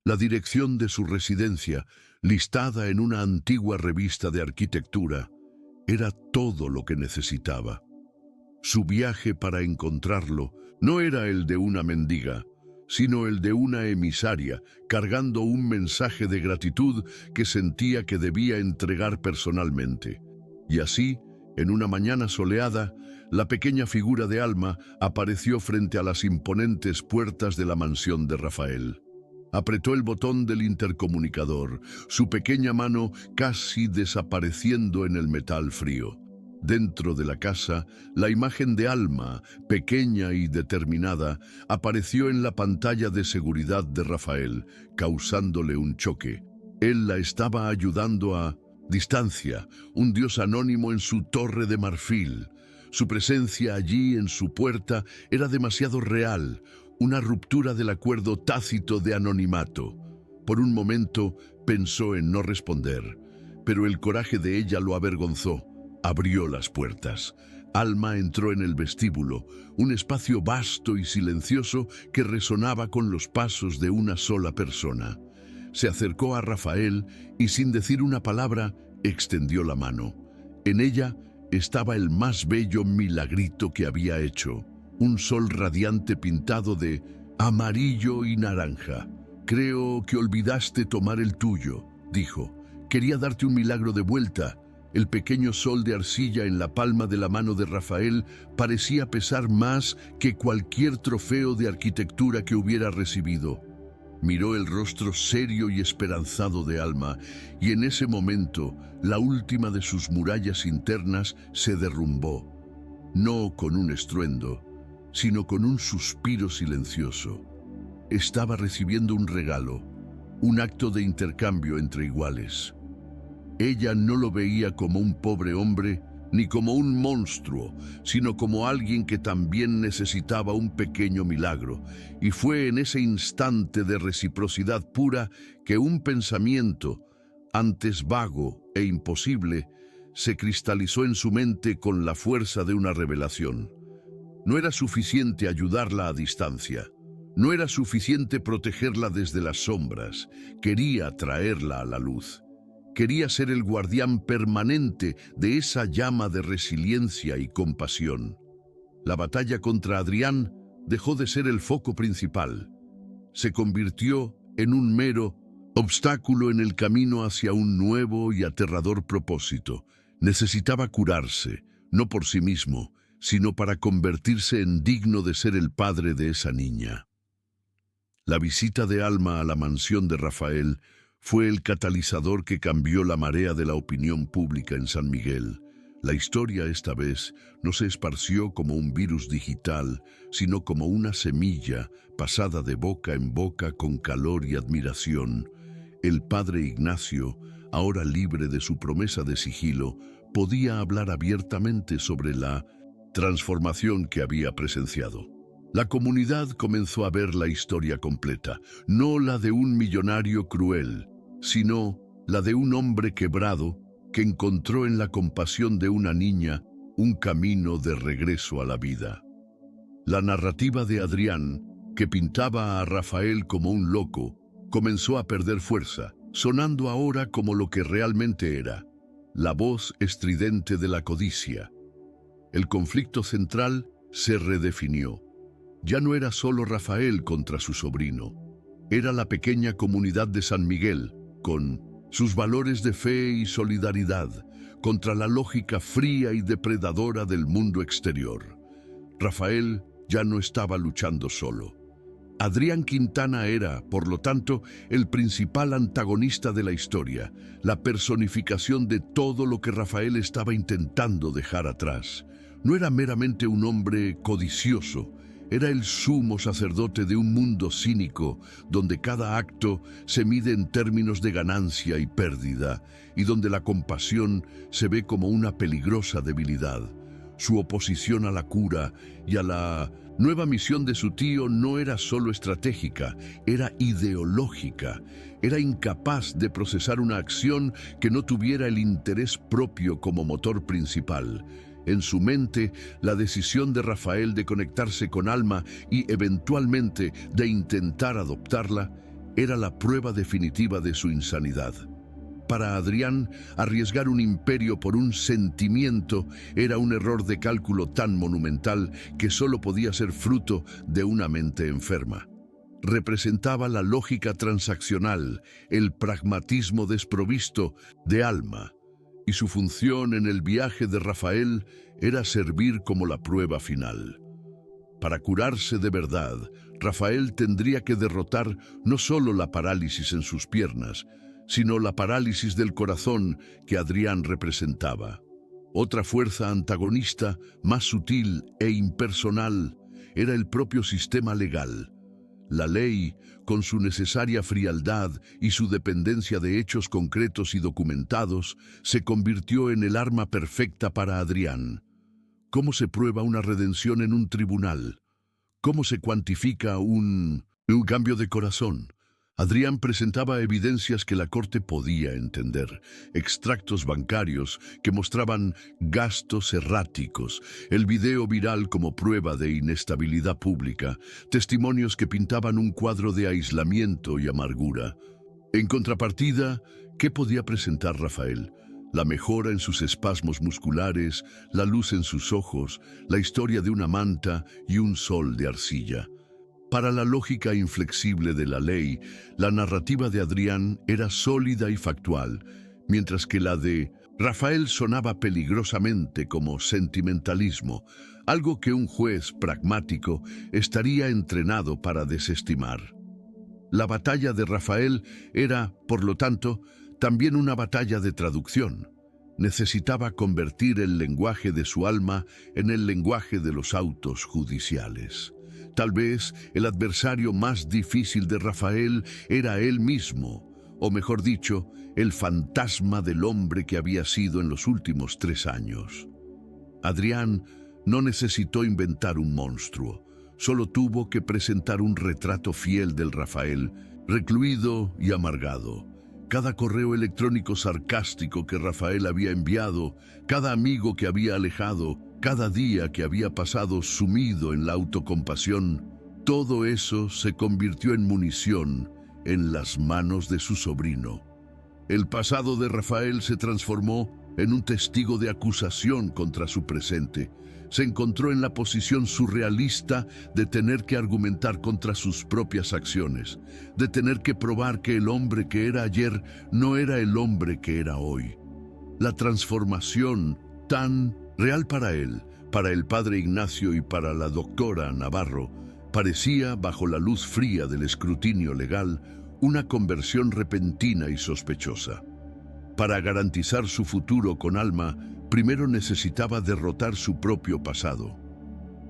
La dirección de su residencia, listada en una antigua revista de arquitectura, era todo lo que necesitaba. Su viaje para encontrarlo no era el de una mendiga, sino el de una emisaria, cargando un mensaje de gratitud que sentía que debía entregar personalmente. Y así, en una mañana soleada, la pequeña figura de Alma apareció frente a las imponentes puertas de la mansión de Rafael. Apretó el botón del intercomunicador, su pequeña mano casi desapareciendo en el metal frío. Dentro de la casa, la imagen de Alma, pequeña y determinada, apareció en la pantalla de seguridad de Rafael, causándole un choque. Él la estaba ayudando a distancia, un dios anónimo en su torre de marfil. Su presencia allí en su puerta era demasiado real, una ruptura del acuerdo tácito de anonimato. Por un momento pensó en no responder, pero el coraje de ella lo avergonzó. Abrió las puertas. Alma entró en el vestíbulo, un espacio vasto y silencioso que resonaba con los pasos de una sola persona. Se acercó a Rafael y, sin decir una palabra, extendió la mano. En ella estaba el más bello milagrito que había hecho, un sol radiante pintado de amarillo y naranja. «Creo que olvidaste tomar el tuyo», dijo. «Quería darte un milagro de vuelta». El pequeño sol de arcilla en la palma de la mano de Rafael parecía pesar más que cualquier trofeo de arquitectura que hubiera recibido. Miró el rostro serio y esperanzado de Alma, y en ese momento la última de sus murallas internas se derrumbó, no con un estruendo, sino con un suspiro silencioso. Estaba recibiendo un regalo, un acto de intercambio entre iguales. Ella no lo veía como un pobre hombre ni como un monstruo, sino como alguien que también necesitaba un pequeño milagro, y fue en ese instante de reciprocidad pura que un pensamiento, antes vago e imposible, se cristalizó en su mente con la fuerza de una revelación. No era suficiente ayudarla a distancia. No era suficiente protegerla desde las sombras. Quería traerla a la luz. Quería ser el guardián permanente de esa llama de resiliencia y compasión. La batalla contra Adrián dejó de ser el foco principal. Se convirtió en un mero obstáculo en el camino hacia un nuevo y aterrador propósito. Necesitaba curarse, no por sí mismo, sino para convertirse en digno de ser el padre de esa niña. La visita de Alma a la mansión de Rafael fue el catalizador que cambió la marea de la opinión pública en San Miguel. La historia esta vez no se esparció como un virus digital, sino como una semilla pasada de boca en boca con calor y admiración. El padre Ignacio, ahora libre de su promesa de sigilo, podía hablar abiertamente sobre la transformación que había presenciado. La comunidad comenzó a ver la historia completa, no la de un millonario cruel, sino la de un hombre quebrado que encontró en la compasión de una niña un camino de regreso a la vida. La narrativa de Adrián, que pintaba a Rafael como un loco, comenzó a perder fuerza, sonando ahora como lo que realmente era, la voz estridente de la codicia. El conflicto central se redefinió. Ya no era solo Rafael contra su sobrino, era la pequeña comunidad de San Miguel, con sus valores de fe y solidaridad, contra la lógica fría y depredadora del mundo exterior. Rafael ya no estaba luchando solo. Adrián Quintana era, por lo tanto, el principal antagonista de la historia, la personificación de todo lo que Rafael estaba intentando dejar atrás. No era meramente un hombre codicioso, era el sumo sacerdote de un mundo cínico, donde cada acto se mide en términos de ganancia y pérdida, y donde la compasión se ve como una peligrosa debilidad. Su oposición a la cura y a la nueva misión de su tío no era solo estratégica, era ideológica. Era incapaz de procesar una acción que no tuviera el interés propio como motor principal. En su mente, la decisión de Rafael de conectarse con Alma y eventualmente de intentar adoptarla era la prueba definitiva de su insanidad. Para Adrián, arriesgar un imperio por un sentimiento era un error de cálculo tan monumental que solo podía ser fruto de una mente enferma. Representaba la lógica transaccional, el pragmatismo desprovisto de Alma, y su función en el viaje de Rafael era servir como la prueba final. Para curarse de verdad, Rafael tendría que derrotar no solo la parálisis en sus piernas, sino la parálisis del corazón que Adrián representaba. Otra fuerza antagonista, más sutil e impersonal, era el propio sistema legal. La ley, con su necesaria frialdad y su dependencia de hechos concretos y documentados, se convirtió en el arma perfecta para Adrián. ¿Cómo se prueba una redención en un tribunal? ¿Cómo se cuantifica un cambio de corazón? Adrián presentaba evidencias que la corte podía entender, extractos bancarios que mostraban gastos erráticos, el video viral como prueba de inestabilidad pública, testimonios que pintaban un cuadro de aislamiento y amargura. En contrapartida, ¿qué podía presentar Rafael? La mejora en sus espasmos musculares, la luz en sus ojos, la historia de una manta y un sol de arcilla. Para la lógica inflexible de la ley, la narrativa de Adrián era sólida y factual, mientras que la de Rafael sonaba peligrosamente como sentimentalismo, algo que un juez pragmático estaría entrenado para desestimar. La batalla de Rafael era, por lo tanto, también una batalla de traducción. Necesitaba convertir el lenguaje de su alma en el lenguaje de los autos judiciales. Tal vez el adversario más difícil de Rafael era él mismo, o mejor dicho, el fantasma del hombre que había sido en los últimos 3 años. Adrián no necesitó inventar un monstruo, solo tuvo que presentar un retrato fiel del Rafael, recluido y amargado. Cada correo electrónico sarcástico que Rafael había enviado, cada amigo que había alejado, cada día que había pasado sumido en la autocompasión, todo eso se convirtió en munición en las manos de su sobrino. El pasado de Rafael se transformó en un testigo de acusación contra su presente. Se encontró en la posición surrealista de tener que argumentar contra sus propias acciones, de tener que probar que el hombre que era ayer no era el hombre que era hoy. La transformación tan real para él, para el padre Ignacio y para la doctora Navarro, parecía, bajo la luz fría del escrutinio legal, una conversión repentina y sospechosa. Para garantizar su futuro con Alma, primero necesitaba derrotar su propio pasado.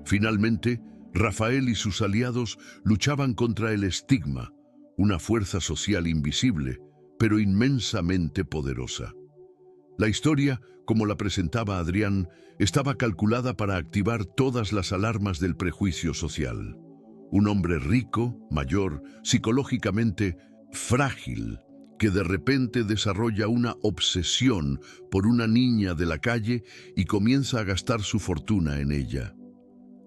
Finalmente, Rafael y sus aliados luchaban contra el estigma, una fuerza social invisible, pero inmensamente poderosa. La historia, como la presentaba Adrián, estaba calculada para activar todas las alarmas del prejuicio social. Un hombre rico, mayor, psicológicamente frágil, que de repente desarrolla una obsesión por una niña de la calle y comienza a gastar su fortuna en ella.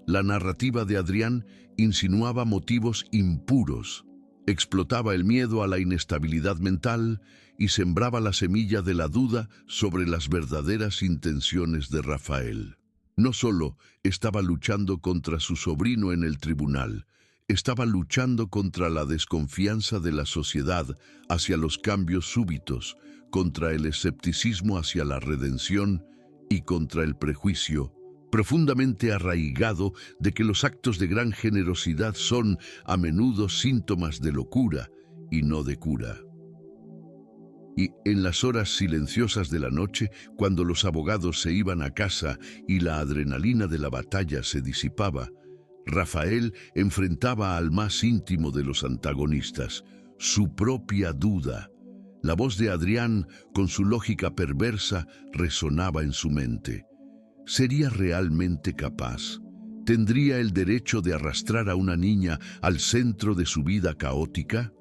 La narrativa de Adrián insinuaba motivos impuros, explotaba el miedo a la inestabilidad mental y sembraba la semilla de la duda sobre las verdaderas intenciones de Rafael. No solo estaba luchando contra su sobrino en el tribunal, estaba luchando contra la desconfianza de la sociedad hacia los cambios súbitos, contra el escepticismo hacia la redención y contra el prejuicio profundamente arraigado de que los actos de gran generosidad son a menudo síntomas de locura y no de cura. Y en las horas silenciosas de la noche, cuando los abogados se iban a casa y la adrenalina de la batalla se disipaba, Rafael enfrentaba al más íntimo de los antagonistas, su propia duda. La voz de Adrián, con su lógica perversa, resonaba en su mente. ¿Sería realmente capaz? ¿Tendría el derecho de arrastrar a una niña al centro de su vida caótica?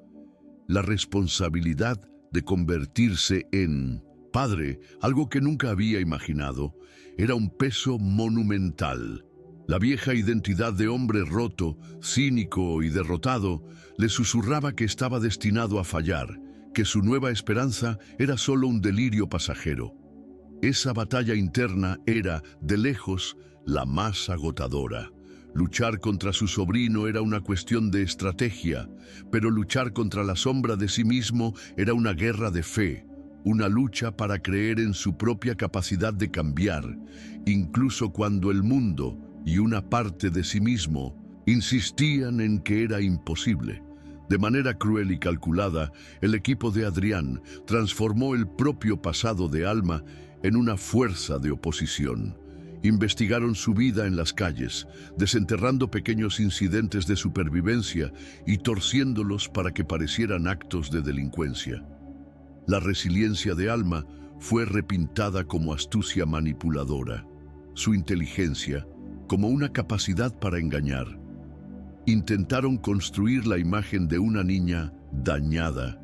La responsabilidad de convertirse en padre, algo que nunca había imaginado, era un peso monumental. La vieja identidad de hombre roto, cínico y derrotado, le susurraba que estaba destinado a fallar, que su nueva esperanza era solo un delirio pasajero. Esa batalla interna era, de lejos, la más agotadora. Luchar contra su sobrino era una cuestión de estrategia, pero luchar contra la sombra de sí mismo era una guerra de fe, una lucha para creer en su propia capacidad de cambiar, incluso cuando el mundo y una parte de sí mismo insistían en que era imposible. De manera cruel y calculada, el equipo de Adrián transformó el propio pasado de Alma en una fuerza de oposición. Investigaron su vida en las calles, desenterrando pequeños incidentes de supervivencia y torciéndolos para que parecieran actos de delincuencia. La resiliencia de Alma fue repintada como astucia manipuladora, su inteligencia como una capacidad para engañar. Intentaron construir la imagen de una niña dañada,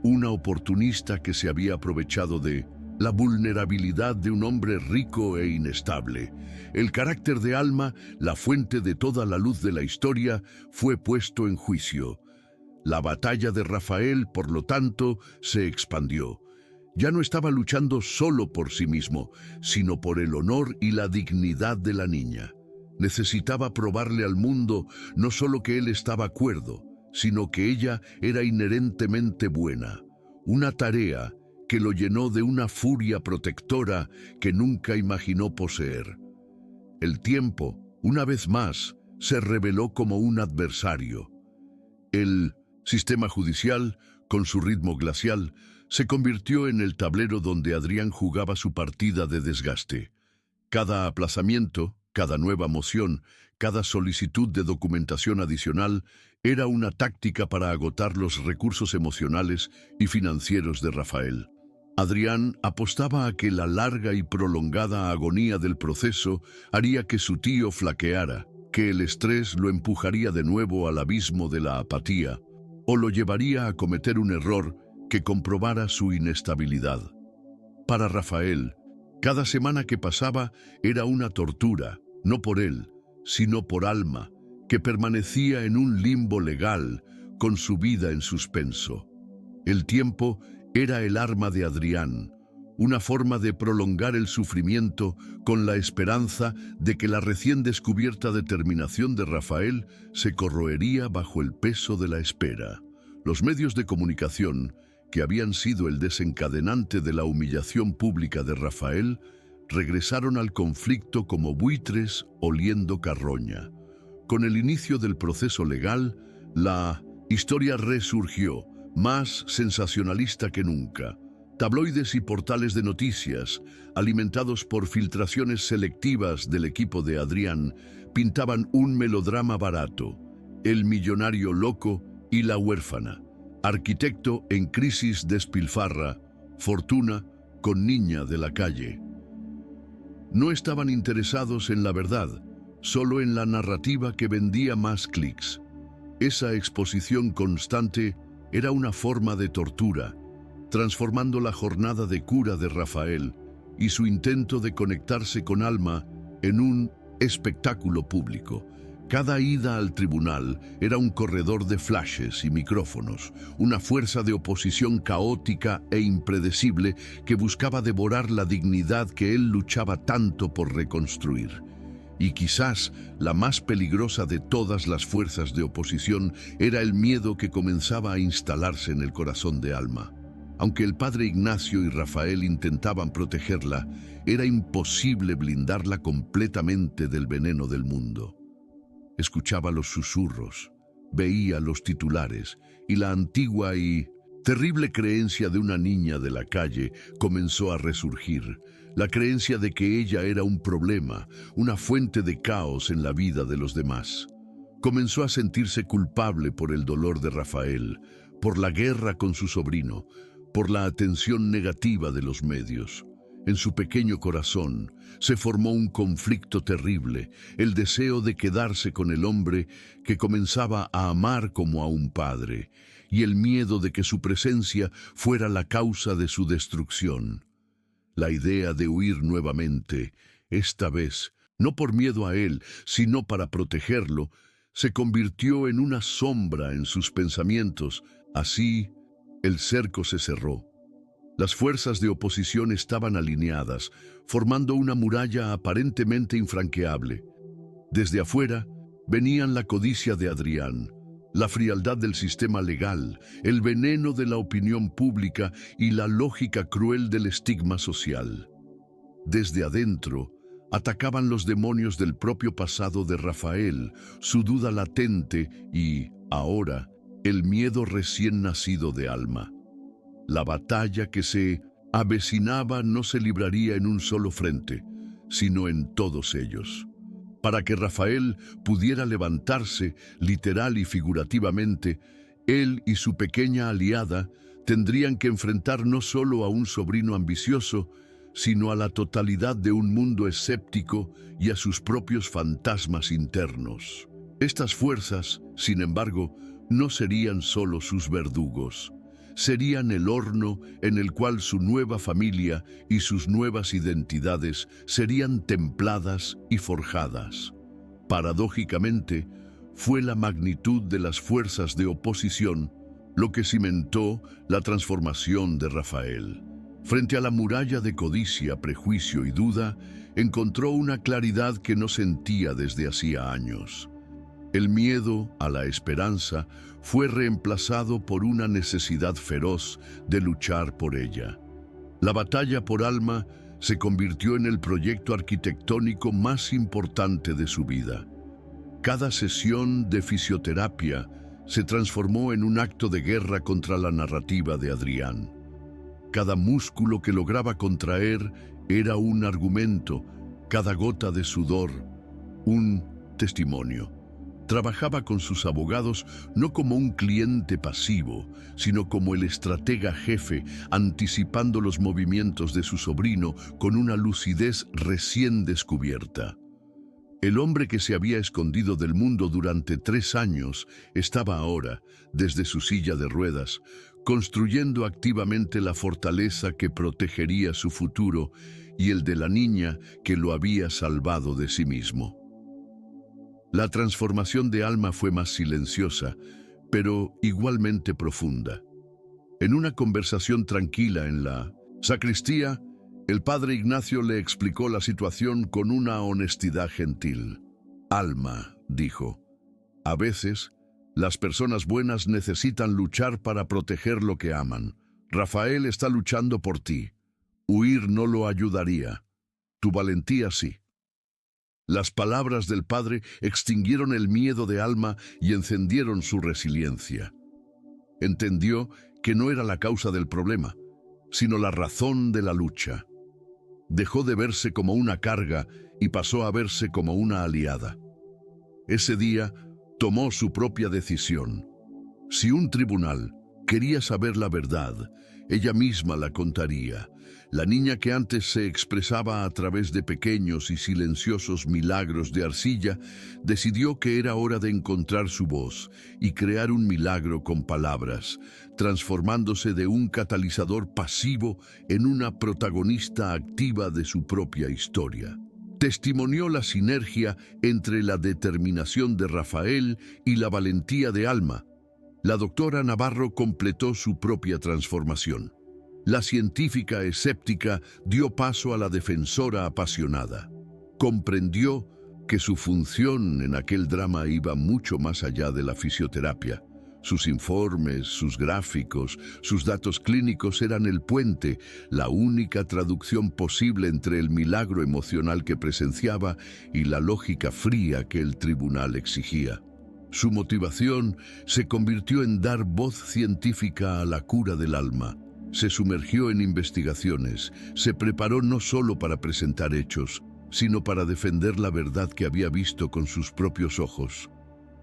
una oportunista que se había aprovechado de la vulnerabilidad de un hombre rico e inestable. El carácter de Alma, la fuente de toda la luz de la historia, fue puesto en juicio. La batalla de Rafael, por lo tanto, se expandió. Ya no estaba luchando solo por sí mismo, sino por el honor y la dignidad de la niña. Necesitaba probarle al mundo no solo que él estaba cuerdo, sino que ella era inherentemente buena. Una tarea que lo llenó de una furia protectora que nunca imaginó poseer. El tiempo, una vez más, se reveló como un adversario. El sistema judicial, con su ritmo glacial, se convirtió en el tablero donde Adrián jugaba su partida de desgaste. Cada aplazamiento, cada nueva moción, cada solicitud de documentación adicional era una táctica para agotar los recursos emocionales y financieros de Rafael. Adrián apostaba a que la larga y prolongada agonía del proceso haría que su tío flaqueara, que el estrés lo empujaría de nuevo al abismo de la apatía, o lo llevaría a cometer un error que comprobara su inestabilidad. Para Rafael, cada semana que pasaba era una tortura, no por él, sino por Alma, que permanecía en un limbo legal, con su vida en suspenso. El tiempo era el arma de Adrián, una forma de prolongar el sufrimiento con la esperanza de que la recién descubierta determinación de Rafael se corroería bajo el peso de la espera. Los medios de comunicación, que habían sido el desencadenante de la humillación pública de Rafael, regresaron al conflicto como buitres oliendo carroña. Con el inicio del proceso legal, la historia resurgió, más sensacionalista que nunca. Tabloides y portales de noticias, alimentados por filtraciones selectivas del equipo de Adrián, pintaban un melodrama barato: el millonario loco y la huérfana, arquitecto en crisis despilfarra, fortuna con niña de la calle. No estaban interesados en la verdad, solo en la narrativa que vendía más clics. Esa exposición constante era una forma de tortura, transformando la jornada de cura de Rafael y su intento de conectarse con Alma en un espectáculo público. Cada ida al tribunal era un corredor de flashes y micrófonos, una fuerza de oposición caótica e impredecible que buscaba devorar la dignidad que él luchaba tanto por reconstruir. Y quizás la más peligrosa de todas las fuerzas de oposición era el miedo que comenzaba a instalarse en el corazón de Alma. Aunque el padre Ignacio y Rafael intentaban protegerla, era imposible blindarla completamente del veneno del mundo. Escuchaba los susurros, veía los titulares, y la antigua y terrible creencia de una niña de la calle comenzó a resurgir. La creencia de que ella era un problema, una fuente de caos en la vida de los demás. Comenzó a sentirse culpable por el dolor de Rafael, por la guerra con su sobrino, por la atención negativa de los medios. En su pequeño corazón se formó un conflicto terrible, el deseo de quedarse con el hombre que comenzaba a amar como a un padre, y el miedo de que su presencia fuera la causa de su destrucción. La idea de huir nuevamente, esta vez, no por miedo a él, sino para protegerlo, se convirtió en una sombra en sus pensamientos. Así, el cerco se cerró. Las fuerzas de oposición estaban alineadas, formando una muralla aparentemente infranqueable. Desde afuera, venían la codicia de Adrián, la frialdad del sistema legal, el veneno de la opinión pública y la lógica cruel del estigma social. Desde adentro, atacaban los demonios del propio pasado de Rafael, su duda latente y, ahora, el miedo recién nacido de Alma. La batalla que se avecinaba no se libraría en un solo frente, sino en todos ellos. Para que Rafael pudiera levantarse, literal y figurativamente, él y su pequeña aliada tendrían que enfrentar no solo a un sobrino ambicioso, sino a la totalidad de un mundo escéptico y a sus propios fantasmas internos. Estas fuerzas, sin embargo, no serían solo sus verdugos. Serían el horno en el cual su nueva familia y sus nuevas identidades serían templadas y forjadas. Paradójicamente, fue la magnitud de las fuerzas de oposición lo que cimentó la transformación de Rafael. Frente a la muralla de codicia, prejuicio y duda, encontró una claridad que no sentía desde hacía años. El miedo a la esperanza fue reemplazado por una necesidad feroz de luchar por ella. La batalla por Alma se convirtió en el proyecto arquitectónico más importante de su vida. Cada sesión de fisioterapia se transformó en un acto de guerra contra la narrativa de Adrián. Cada músculo que lograba contraer era un argumento, cada gota de sudor, un testimonio. Trabajaba con sus abogados no como un cliente pasivo, sino como el estratega jefe, anticipando los movimientos de su sobrino con una lucidez recién descubierta. El hombre que se había escondido del mundo durante 3 años estaba ahora, desde su silla de ruedas, construyendo activamente la fortaleza que protegería su futuro y el de la niña que lo había salvado de sí mismo. La transformación de Alma fue más silenciosa, pero igualmente profunda. En una conversación tranquila en la sacristía, el padre Ignacio le explicó la situación con una honestidad gentil. Alma, dijo, a veces las personas buenas necesitan luchar para proteger lo que aman. Rafael está luchando por ti. Huir no lo ayudaría. Tu valentía sí. Las palabras del padre extinguieron el miedo de Alma y encendieron su resiliencia. Entendió que no era la causa del problema, sino la razón de la lucha. Dejó de verse como una carga y pasó a verse como una aliada. Ese día tomó su propia decisión. Si un tribunal quería saber la verdad, ella misma la contaría. La niña que antes se expresaba a través de pequeños y silenciosos milagros de arcilla, decidió que era hora de encontrar su voz y crear un milagro con palabras, transformándose de un catalizador pasivo en una protagonista activa de su propia historia. Testimonió la sinergia entre la determinación de Rafael y la valentía de Alma. La doctora Navarro completó su propia transformación. La científica escéptica dio paso a la defensora apasionada. Comprendió que su función en aquel drama iba mucho más allá de la fisioterapia. Sus informes, sus gráficos, sus datos clínicos eran el puente, la única traducción posible entre el milagro emocional que presenciaba y la lógica fría que el tribunal exigía. Su motivación se convirtió en dar voz científica a la cura del alma. Se sumergió en investigaciones, se preparó no solo para presentar hechos, sino para defender la verdad que había visto con sus propios ojos,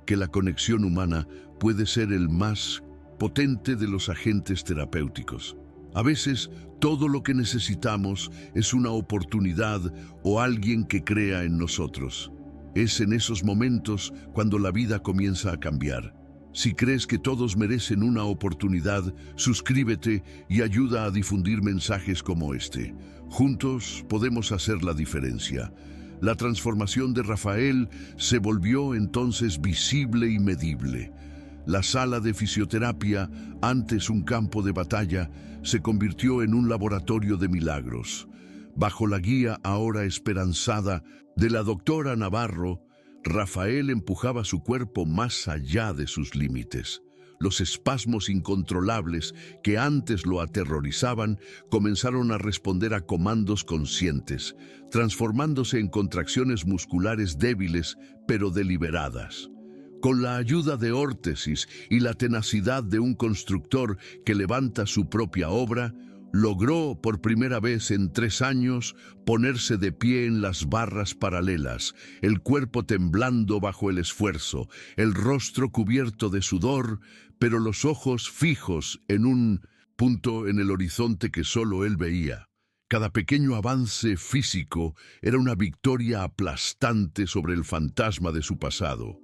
que la conexión humana puede ser el más potente de los agentes terapéuticos. A veces, todo lo que necesitamos es una oportunidad o alguien que crea en nosotros. Es en esos momentos cuando la vida comienza a cambiar. Si crees que todos merecen una oportunidad, suscríbete y ayuda a difundir mensajes como este. Juntos podemos hacer la diferencia. La transformación de Rafael se volvió entonces visible y medible. La sala de fisioterapia, antes un campo de batalla, se convirtió en un laboratorio de milagros. Bajo la guía ahora esperanzada de la doctora Navarro, Rafael empujaba su cuerpo más allá de sus límites. Los espasmos incontrolables que antes lo aterrorizaban comenzaron a responder a comandos conscientes, transformándose en contracciones musculares débiles pero deliberadas. Con la ayuda de órtesis y la tenacidad de un constructor que levanta su propia obra, logró por primera vez en 3 años ponerse de pie en las barras paralelas, el cuerpo temblando bajo el esfuerzo, el rostro cubierto de sudor, pero los ojos fijos en un punto en el horizonte que solo él veía. Cada pequeño avance físico era una victoria aplastante sobre el fantasma de su pasado.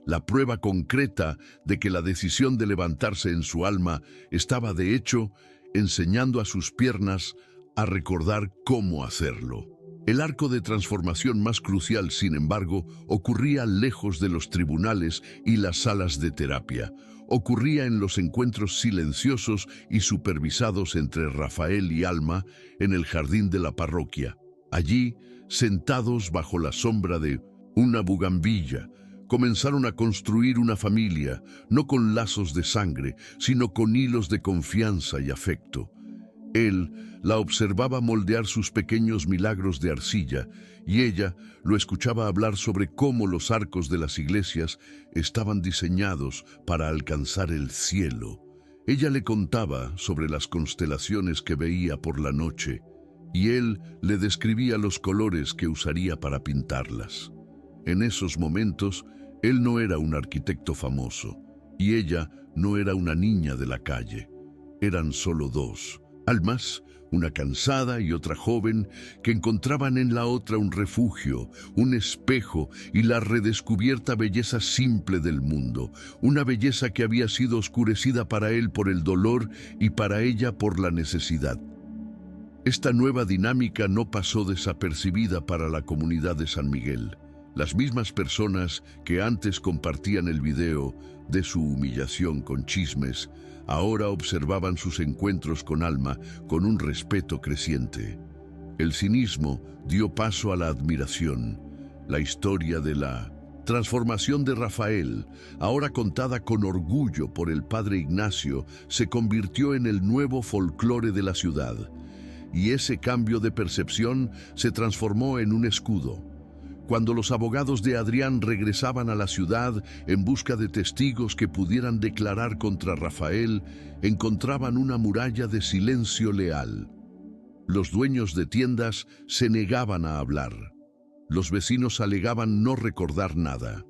la prueba concreta de que la decisión de levantarse en su alma estaba de hecho enseñando a sus piernas a recordar cómo hacerlo. El arco de transformación más crucial, sin embargo, ocurría lejos de los tribunales y las salas de terapia. Ocurría en los encuentros silenciosos y supervisados entre Rafael y Alma en el jardín de la parroquia. Allí, sentados bajo la sombra de una bugambilla, comenzaron a construir una familia, no con lazos de sangre, sino con hilos de confianza y afecto. Él la observaba moldear sus pequeños milagros de arcilla y ella lo escuchaba hablar sobre cómo los arcos de las iglesias estaban diseñados para alcanzar el cielo. Ella le contaba sobre las constelaciones que veía por la noche y él le describía los colores que usaría para pintarlas. En esos momentos, él no era un arquitecto famoso y ella no era una niña de la calle. Eran solo dos almas, una cansada y otra joven, que encontraban en la otra un refugio, un espejo y la redescubierta belleza simple del mundo, una belleza que había sido oscurecida para él por el dolor y para ella por la necesidad. Esta nueva dinámica no pasó desapercibida para la comunidad de San Miguel. Las mismas personas que antes compartían el video de su humillación con chismes, ahora observaban sus encuentros con Alma con un respeto creciente. El cinismo dio paso a la admiración. La historia de la transformación de Rafael, ahora contada con orgullo por el padre Ignacio, se convirtió en el nuevo folclore de la ciudad. Y ese cambio de percepción se transformó en un escudo. Cuando los abogados de Adrián regresaban a la ciudad en busca de testigos que pudieran declarar contra Rafael, encontraban una muralla de silencio leal. Los dueños de tiendas se negaban a hablar. Los vecinos alegaban no recordar nada.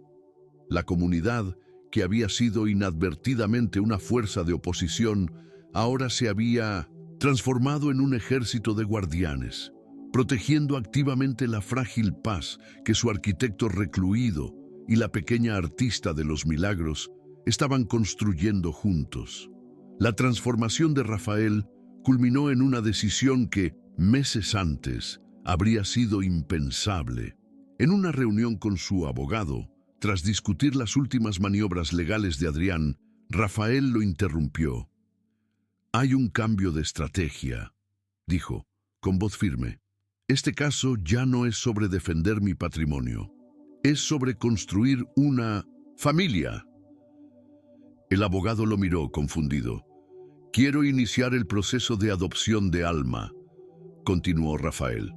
La comunidad, que había sido inadvertidamente una fuerza de oposición, ahora se había transformado en un ejército de guardianes, protegiendo activamente la frágil paz que su arquitecto recluido y la pequeña artista de los milagros estaban construyendo juntos. La transformación de Rafael culminó en una decisión que, meses antes, habría sido impensable. En una reunión con su abogado, tras discutir las últimas maniobras legales de Adrián, Rafael lo interrumpió. «Hay un cambio de estrategia», dijo, con voz firme. «Este caso ya no es sobre defender mi patrimonio, es sobre construir una familia». El abogado lo miró confundido. «Quiero iniciar el proceso de adopción de Alma», continuó Rafael.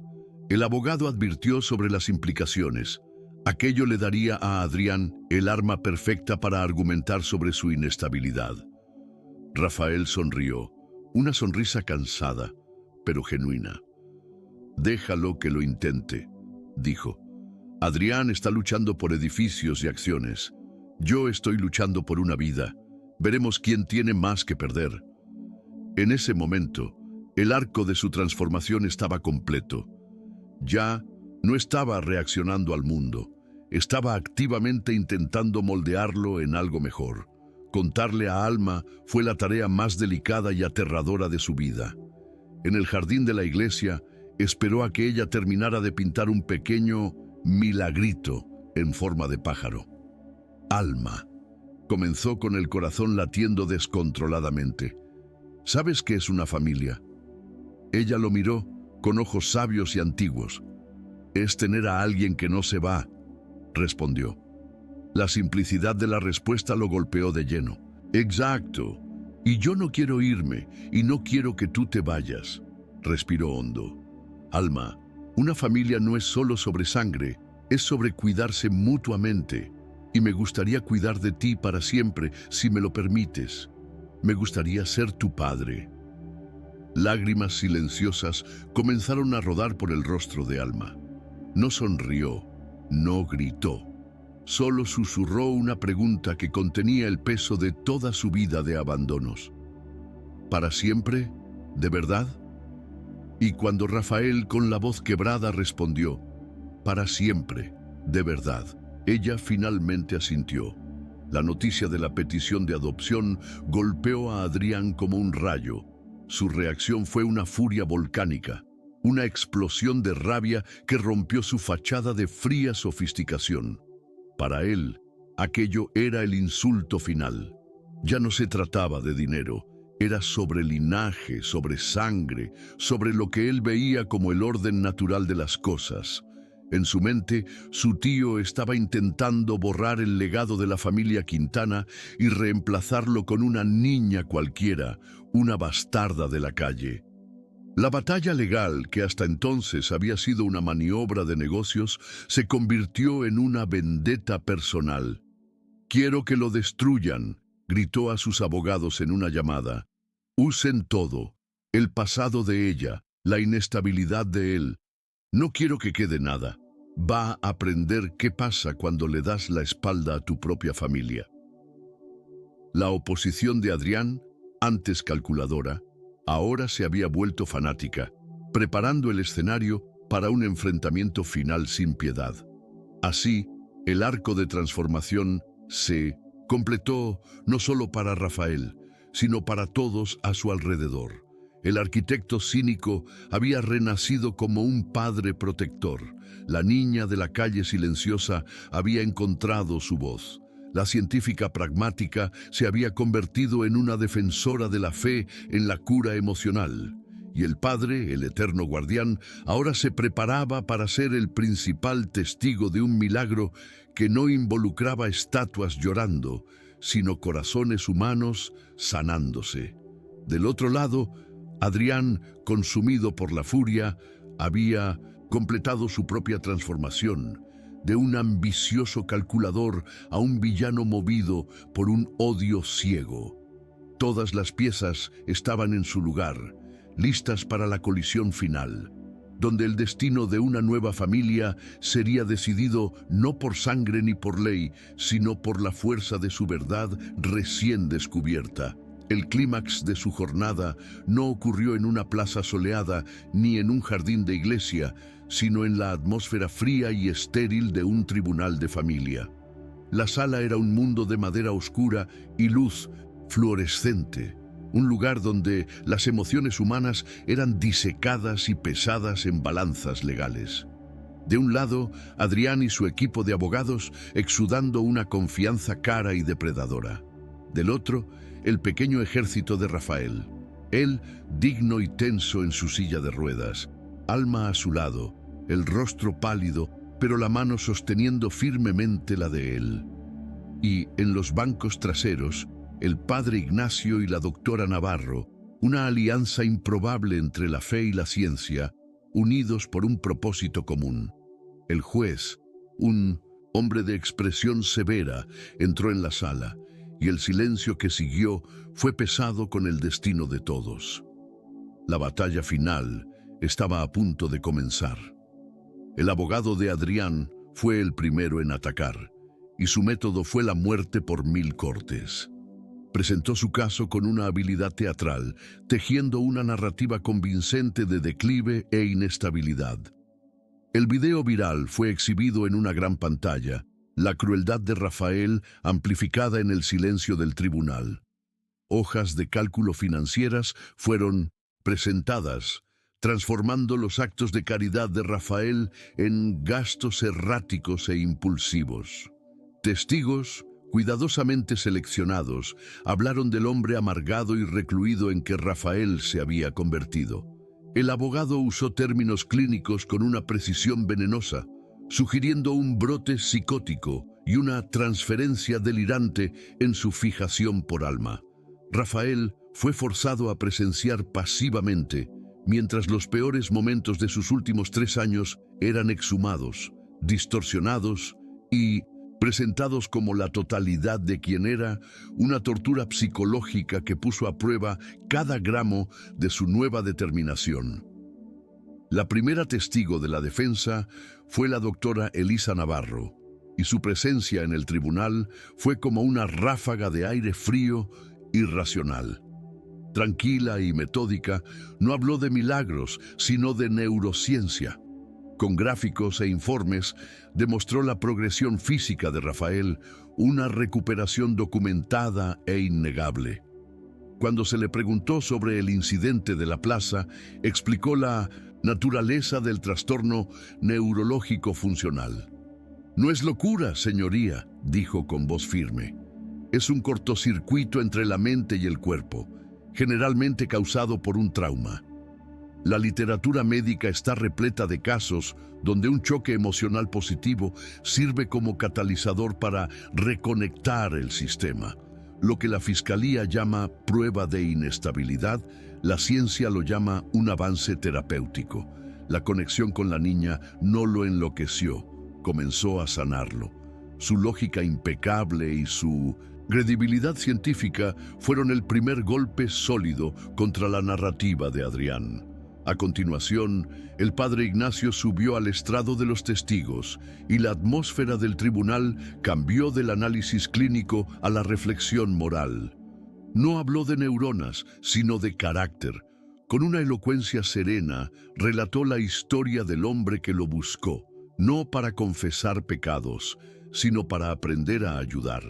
El abogado advirtió sobre las implicaciones. Aquello le daría a Adrián el arma perfecta para argumentar sobre su inestabilidad. Rafael sonrió, una sonrisa cansada, pero genuina. «Déjalo que lo intente», dijo. «Adrián está luchando por edificios y acciones. Yo estoy luchando por una vida. Veremos quién tiene más que perder». En ese momento, el arco de su transformación estaba completo. Ya no estaba reaccionando al mundo, estaba activamente intentando moldearlo en algo mejor. Contarle a Alma fue la tarea más delicada y aterradora de su vida. En el jardín de la iglesia, esperó a que ella terminara de pintar un pequeño milagrito en forma de pájaro. Alma comenzó con el corazón latiendo descontroladamente. «¿Sabes qué es una familia?». Ella lo miró con ojos sabios y antiguos. «Es tener a alguien que no se va», respondió. La simplicidad de la respuesta lo golpeó de lleno. «Exacto. Y yo no quiero irme, y no quiero que tú te vayas», respiró hondo. «Alma, una familia no es solo sobre sangre, es sobre cuidarse mutuamente. Y me gustaría cuidar de ti para siempre, si me lo permites. Me gustaría ser tu padre». Lágrimas silenciosas comenzaron a rodar por el rostro de Alma. No sonrió, no gritó. Solo susurró una pregunta que contenía el peso de toda su vida de abandonos. «¿Para siempre? ¿De verdad?». Y cuando Rafael, con la voz quebrada, respondió, «Para siempre, de verdad», ella finalmente asintió. La noticia de la petición de adopción golpeó a Adrián como un rayo. Su reacción fue una furia volcánica, una explosión de rabia que rompió su fachada de fría sofisticación. Para él, aquello era el insulto final. Ya no se trataba de dinero, era sobre linaje, sobre sangre, sobre lo que él veía como el orden natural de las cosas. En su mente, su tío estaba intentando borrar el legado de la familia Quintana y reemplazarlo con una niña cualquiera, una bastarda de la calle. La batalla legal, que hasta entonces había sido una maniobra de negocios, se convirtió en una vendetta personal. «Quiero que lo destruyan», gritó a sus abogados en una llamada. «Usen todo, el pasado de ella, la inestabilidad de él. No quiero que quede nada. Va a aprender qué pasa cuando le das la espalda a tu propia familia». La oposición de Adrián, antes calculadora, ahora se había vuelto fanática, preparando el escenario para un enfrentamiento final sin piedad. Así, el arco de transformación se completó no solo para Rafael, sino para todos a su alrededor. El arquitecto cínico había renacido como un padre protector. La niña de la calle silenciosa había encontrado su voz. La científica pragmática se había convertido en una defensora de la fe en la cura emocional. Y el padre, el eterno guardián, ahora se preparaba para ser el principal testigo de un milagro que no involucraba estatuas llorando, sino corazones humanos sanándose. Del otro lado, Adrián, consumido por la furia, había completado su propia transformación, de un ambicioso calculador a un villano movido por un odio ciego. Todas las piezas estaban en su lugar, listas para la colisión final, donde el destino de una nueva familia sería decidido no por sangre ni por ley, sino por la fuerza de su verdad recién descubierta. El clímax de su jornada no ocurrió en una plaza soleada ni en un jardín de iglesia, sino en la atmósfera fría y estéril de un tribunal de familia. La sala era un mundo de madera oscura y luz fluorescente, un lugar donde las emociones humanas eran disecadas y pesadas en balanzas legales. De un lado, Adrián y su equipo de abogados exudando una confianza cara y depredadora. Del otro, el pequeño ejército de Rafael, él digno y tenso en su silla de ruedas, Alma a su lado, el rostro pálido, pero la mano sosteniendo firmemente la de él. Y en los bancos traseros, el padre Ignacio y la doctora Navarro, una alianza improbable entre la fe y la ciencia, unidos por un propósito común. El juez, un hombre de expresión severa, entró en la sala, y el silencio que siguió fue pesado con el destino de todos. La batalla final estaba a punto de comenzar. El abogado de Adrián fue el primero en atacar, y su método fue la muerte por 1000 cortes. Presentó su caso con una habilidad teatral, tejiendo una narrativa convincente de declive e inestabilidad. El video viral fue exhibido en una gran pantalla, la crueldad de Rafael amplificada en el silencio del tribunal. Hojas de cálculo financieras fueron presentadas, transformando los actos de caridad de Rafael en gastos erráticos e impulsivos. Testigos, cuidadosamente seleccionados, hablaron del hombre amargado y recluido en que Rafael se había convertido. El abogado usó términos clínicos con una precisión venenosa, sugiriendo un brote psicótico y una transferencia delirante en su fijación por Alma. Rafael fue forzado a presenciar pasivamente, mientras los peores momentos de sus últimos 3 años eran exhumados, distorsionados y presentados como la totalidad de quien era, una tortura psicológica que puso a prueba cada gramo de su nueva determinación. La primera testigo de la defensa fue la doctora Elisa Navarro, y su presencia en el tribunal fue como una ráfaga de aire frío y racional. Tranquila y metódica, no habló de milagros, sino de neurociencia. Con gráficos e informes, demostró la progresión física de Rafael, una recuperación documentada e innegable. Cuando se le preguntó sobre el incidente de la plaza, explicó la naturaleza del trastorno neurológico funcional. «No es locura, señoría», dijo con voz firme. «Es un cortocircuito entre la mente y el cuerpo, generalmente causado por un trauma. La literatura médica está repleta de casos donde un choque emocional positivo sirve como catalizador para reconectar el sistema. Lo que la Fiscalía llama prueba de inestabilidad, la ciencia lo llama un avance terapéutico. La conexión con la niña no lo enloqueció, comenzó a sanarlo. Su lógica impecable y su credibilidad científica fueron el primer golpe sólido contra la narrativa de Adrián. A continuación, el padre Ignacio subió al estrado de los testigos y la atmósfera del tribunal cambió del análisis clínico a la reflexión moral. No habló de neuronas, sino de carácter. Con una elocuencia serena, relató la historia del hombre que lo buscó, no para confesar pecados, sino para aprender a ayudar.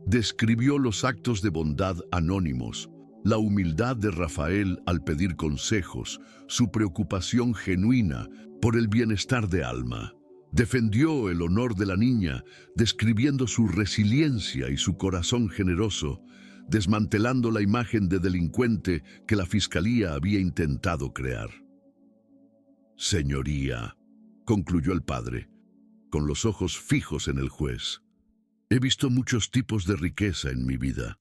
Describió los actos de bondad anónimos, la humildad de Rafael al pedir consejos, su preocupación genuina por el bienestar de Alma. Defendió el honor de la niña, describiendo su resiliencia y su corazón generoso, desmantelando la imagen de delincuente que la Fiscalía había intentado crear. «Señoría», concluyó el padre, con los ojos fijos en el juez, «he visto muchos tipos de riqueza en mi vida,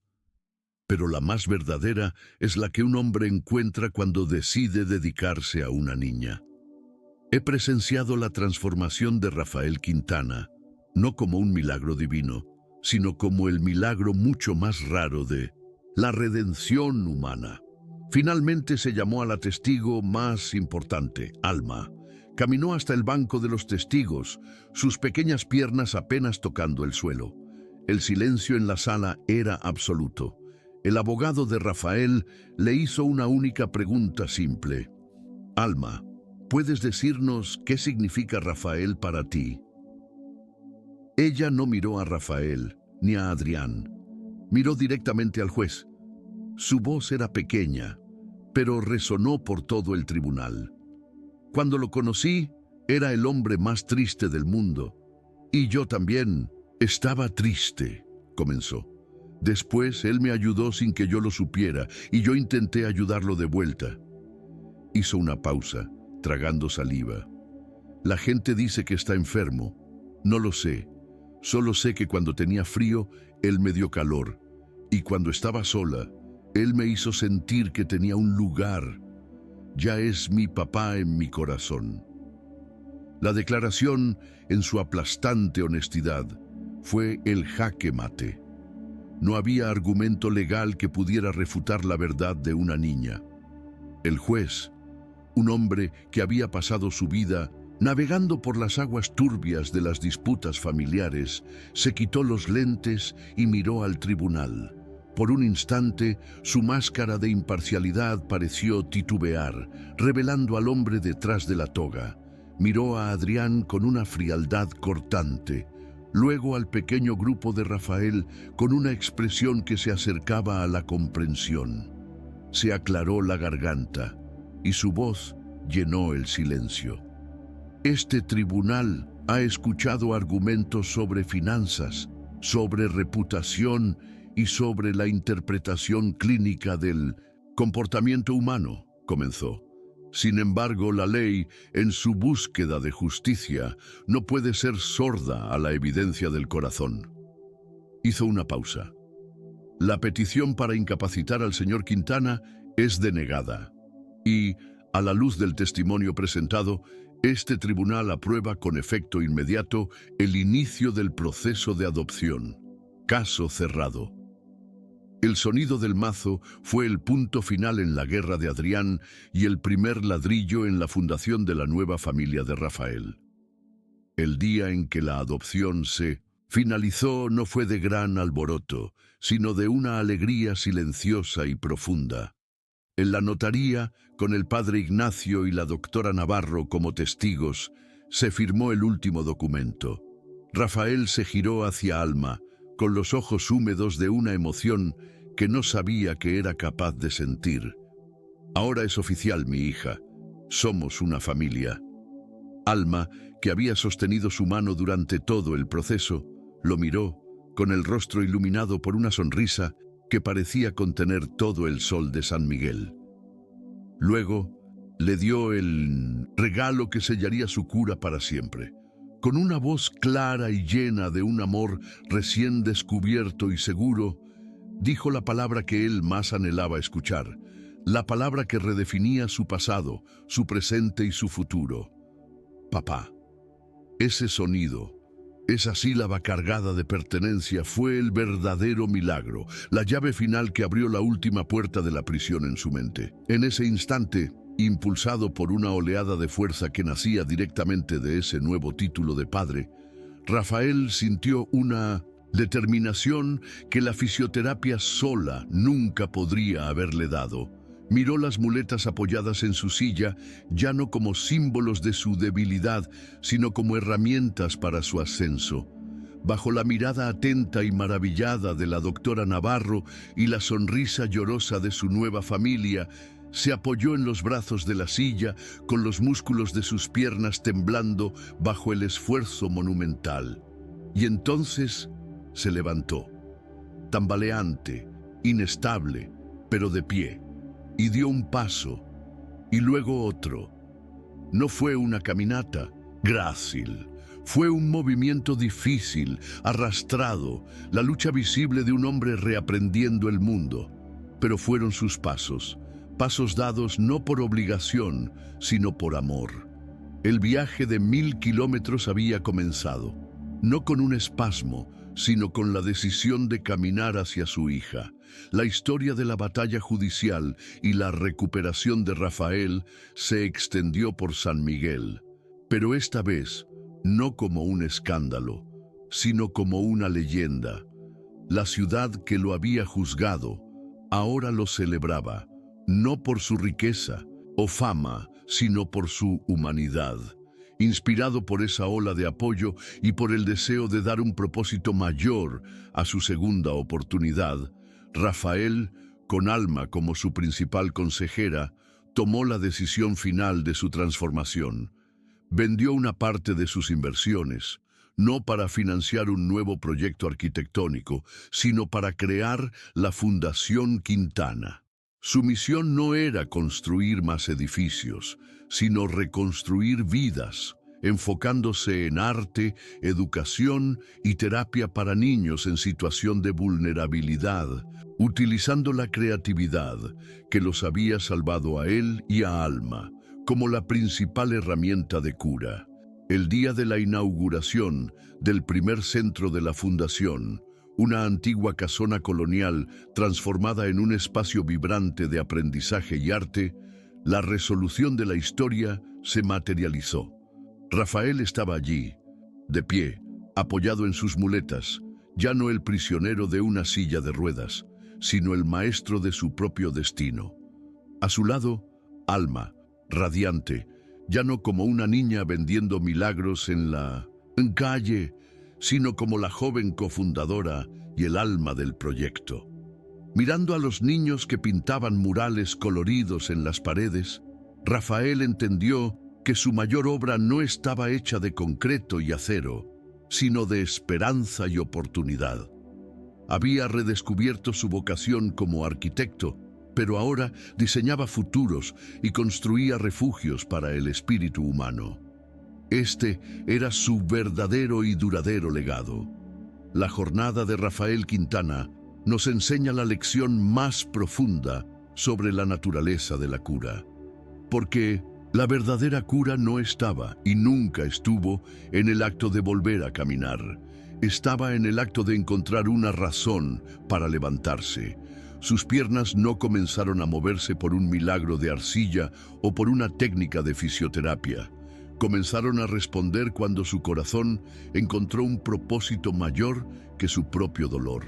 pero la más verdadera es la que un hombre encuentra cuando decide dedicarse a una niña. He presenciado la transformación de Rafael Quintana, no como un milagro divino, sino como el milagro mucho más raro de la redención humana. Finalmente se llamó a la testigo más importante, Alma. Caminó hasta el banco de los testigos, sus pequeñas piernas apenas tocando el suelo. El silencio en la sala era absoluto. El abogado de Rafael le hizo una única pregunta simple. «Alma, ¿puedes decirnos qué significa Rafael para ti?» Ella no miró a Rafael ni a Adrián. Miró directamente al juez. Su voz era pequeña, pero resonó por todo el tribunal. «Cuando lo conocí, era el hombre más triste del mundo. Y yo también estaba triste», comenzó. «Después él me ayudó sin que yo lo supiera y yo intenté ayudarlo de vuelta». Hizo una pausa, tragando saliva. «La gente dice que está enfermo. No lo sé. Solo sé que cuando tenía frío, él me dio calor. Y cuando estaba sola, él me hizo sentir que tenía un lugar. Ya es mi papá en mi corazón». La declaración, en su aplastante honestidad, fue el jaque mate. No había argumento legal que pudiera refutar la verdad de una niña. El juez, un hombre que había pasado su vida navegando por las aguas turbias de las disputas familiares, se quitó los lentes y miró al tribunal. Por un instante, su máscara de imparcialidad pareció titubear, revelando al hombre detrás de la toga. Miró a Adrián con una frialdad cortante, luego al pequeño grupo de Rafael con una expresión que se acercaba a la comprensión. Se aclaró la garganta y su voz llenó el silencio. «Este tribunal ha escuchado argumentos sobre finanzas, sobre reputación y sobre la interpretación clínica del comportamiento humano», comenzó. «Sin embargo, la ley, en su búsqueda de justicia, no puede ser sorda a la evidencia del corazón». Hizo una pausa. «La petición para incapacitar al señor Quintana es denegada y, a la luz del testimonio presentado, este tribunal aprueba con efecto inmediato el inicio del proceso de adopción. Caso cerrado». El sonido del mazo fue el punto final en la guerra de Adrián y el primer ladrillo en la fundación de la nueva familia de Rafael. El día en que la adopción se finalizó no fue de gran alboroto, sino de una alegría silenciosa y profunda. En la notaría, con el padre Ignacio y la doctora Navarro como testigos, Se firmó el último documento. Rafael se giró hacia Alma, con los ojos húmedos de una emoción que no sabía que era capaz de sentir. Ahora es oficial, mi hija. Somos una familia. Alma, que había sostenido su mano durante todo el proceso, lo miró, con el rostro iluminado por una sonrisa que parecía contener todo el sol de San Miguel. Luego, le dio el regalo que sellaría su cura para siempre. Con una voz clara y llena de un amor recién descubierto y seguro, dijo la palabra que él más anhelaba escuchar, la palabra que redefinía su pasado, su presente y su futuro. Papá. Ese sonido, esa sílaba cargada de pertenencia fue el verdadero milagro, la llave final que abrió la última puerta de la prisión en su mente. En ese instante, impulsado por una oleada de fuerza que nacía directamente de ese nuevo título de padre, Rafael sintió una determinación que la fisioterapia sola nunca podría haberle dado. Miró las muletas apoyadas en su silla, ya no como símbolos de su debilidad, sino como herramientas para su ascenso. Bajo la mirada atenta y maravillada de la doctora Navarro y la sonrisa llorosa de su nueva familia, se apoyó en los brazos de la silla, con los músculos de sus piernas temblando bajo el esfuerzo monumental. Y entonces se levantó, tambaleante, inestable, pero de pie. Y dio un paso, y luego otro. No fue una caminata grácil, fue un movimiento difícil, arrastrado, la lucha visible de un hombre reaprendiendo el mundo. Pero fueron sus pasos, pasos dados no por obligación, sino por amor. El viaje de 1000 kilómetros había comenzado, no con un espasmo, sino con la decisión de caminar hacia su hija. La historia de la batalla judicial y la recuperación de Rafael se extendió por San Miguel, pero esta vez no como un escándalo, sino como una leyenda. La ciudad que lo había juzgado ahora lo celebraba, no por su riqueza o fama, sino por su humanidad. Inspirado por esa ola de apoyo y por el deseo de dar un propósito mayor a su segunda oportunidad, Rafael, con Alma como su principal consejera, tomó la decisión final de su transformación. Vendió una parte de sus inversiones, no para financiar un nuevo proyecto arquitectónico, sino para crear la Fundación Quintana. Su misión no era construir más edificios, sino reconstruir vidas, enfocándose en arte, educación y terapia para niños en situación de vulnerabilidad, utilizando la creatividad que los había salvado a él y a Alma como la principal herramienta de cura. El día de la inauguración del primer centro de la fundación, una antigua casona colonial transformada en un espacio vibrante de aprendizaje y arte, la resolución de la historia se materializó. Rafael estaba allí, de pie, apoyado en sus muletas, ya no el prisionero de una silla de ruedas, sino el maestro de su propio destino. A su lado, Alma, radiante, ya no como una niña vendiendo milagros en la calle, sino como la joven cofundadora y el alma del proyecto. Mirando a los niños que pintaban murales coloridos en las paredes, Rafael entendió que su mayor obra no estaba hecha de concreto y acero, sino de esperanza y oportunidad. Había redescubierto su vocación como arquitecto, pero ahora diseñaba futuros y construía refugios para el espíritu humano. Este era su verdadero y duradero legado. La jornada de Rafael Quintana nos enseña la lección más profunda sobre la naturaleza de la cura. Porque la verdadera cura no estaba y nunca estuvo en el acto de volver a caminar. Estaba en el acto de encontrar una razón para levantarse. Sus piernas no comenzaron a moverse por un milagro de arcilla o por una técnica de fisioterapia. Comenzaron a responder cuando su corazón encontró un propósito mayor que su propio dolor.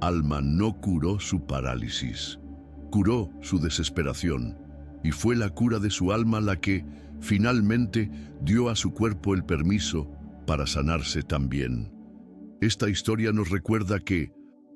Alma no curó su parálisis, curó su desesperación, y fue la cura de su alma la que finalmente dio a su cuerpo el permiso para sanarse también. Esta historia nos recuerda que,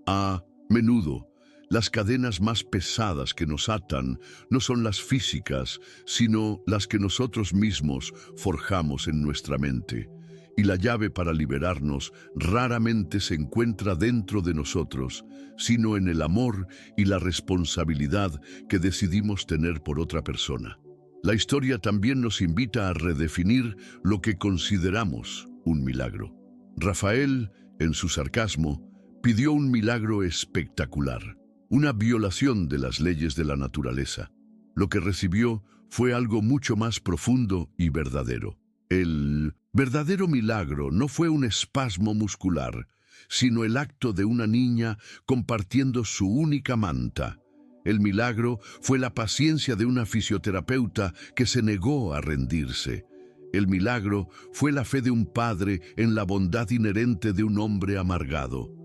a menudo, las cadenas más pesadas que nos atan no son las físicas, sino las que nosotros mismos forjamos en nuestra mente. Y la llave para liberarnos raramente se encuentra dentro de nosotros, sino en el amor y la responsabilidad que decidimos tener por otra persona. La historia también nos invita a redefinir lo que consideramos un milagro. Rafael, en su sarcasmo, pidió un milagro espectacular, una violación de las leyes de la naturaleza. Lo que recibió fue algo mucho más profundo y verdadero. El verdadero milagro no fue un espasmo muscular, sino el acto de una niña compartiendo su única manta. El milagro fue la paciencia de una fisioterapeuta que se negó a rendirse. El milagro fue la fe de un padre en la bondad inherente de un hombre amargado.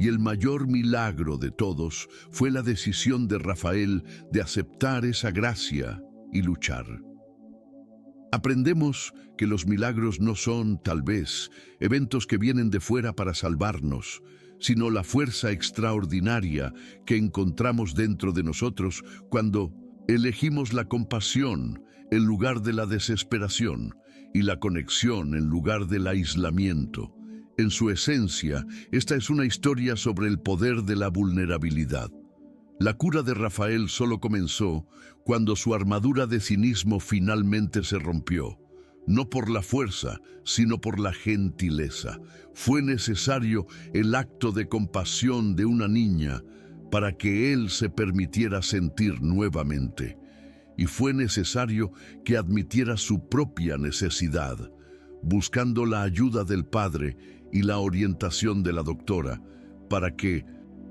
Y el mayor milagro de todos fue la decisión de Rafael de aceptar esa gracia y luchar. Aprendemos que los milagros no son, tal vez, eventos que vienen de fuera para salvarnos, sino la fuerza extraordinaria que encontramos dentro de nosotros cuando elegimos la compasión en lugar de la desesperación y la conexión en lugar del aislamiento. En su esencia, esta es una historia sobre el poder de la vulnerabilidad. La cura de Rafael solo comenzó cuando su armadura de cinismo finalmente se rompió. No por la fuerza, sino por la gentileza. Fue necesario el acto de compasión de una niña para que él se permitiera sentir nuevamente. Y fue necesario que admitiera su propia necesidad, buscando la ayuda del padre y la orientación de la doctora, para que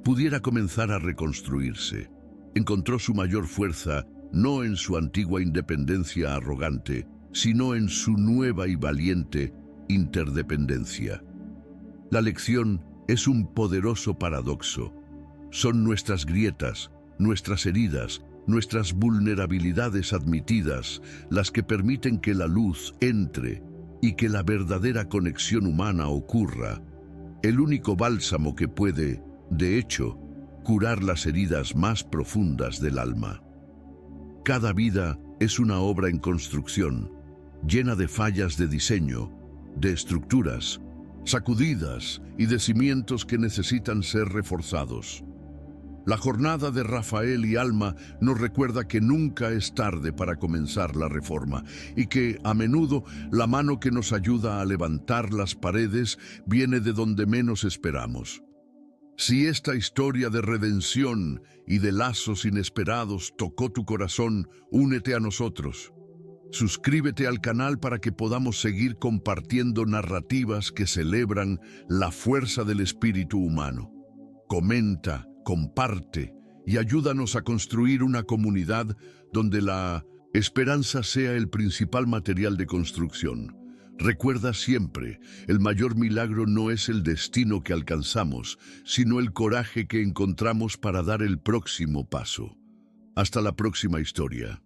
pudiera comenzar a reconstruirse. Encontró su mayor fuerza no en su antigua independencia arrogante, sino en su nueva y valiente interdependencia. La lección es un poderoso paradoxo. Son nuestras grietas, nuestras heridas, nuestras vulnerabilidades admitidas, las que permiten que la luz entre y que la verdadera conexión humana ocurra. El único bálsamo que puede, de hecho, curar las heridas más profundas del alma. Cada vida es una obra en construcción, llena de fallas de diseño, de estructuras, sacudidas y de cimientos que necesitan ser reforzados. La jornada de Rafael y Alma nos recuerda que nunca es tarde para comenzar la reforma y que, a menudo, la mano que nos ayuda a levantar las paredes viene de donde menos esperamos. Si esta historia de redención y de lazos inesperados tocó tu corazón, únete a nosotros. Suscríbete al canal para que podamos seguir compartiendo narrativas que celebran la fuerza del espíritu humano. Comenta, comparte y ayúdanos a construir una comunidad donde la esperanza sea el principal material de construcción. Recuerda siempre, el mayor milagro no es el destino que alcanzamos, sino el coraje que encontramos para dar el próximo paso. Hasta la próxima historia.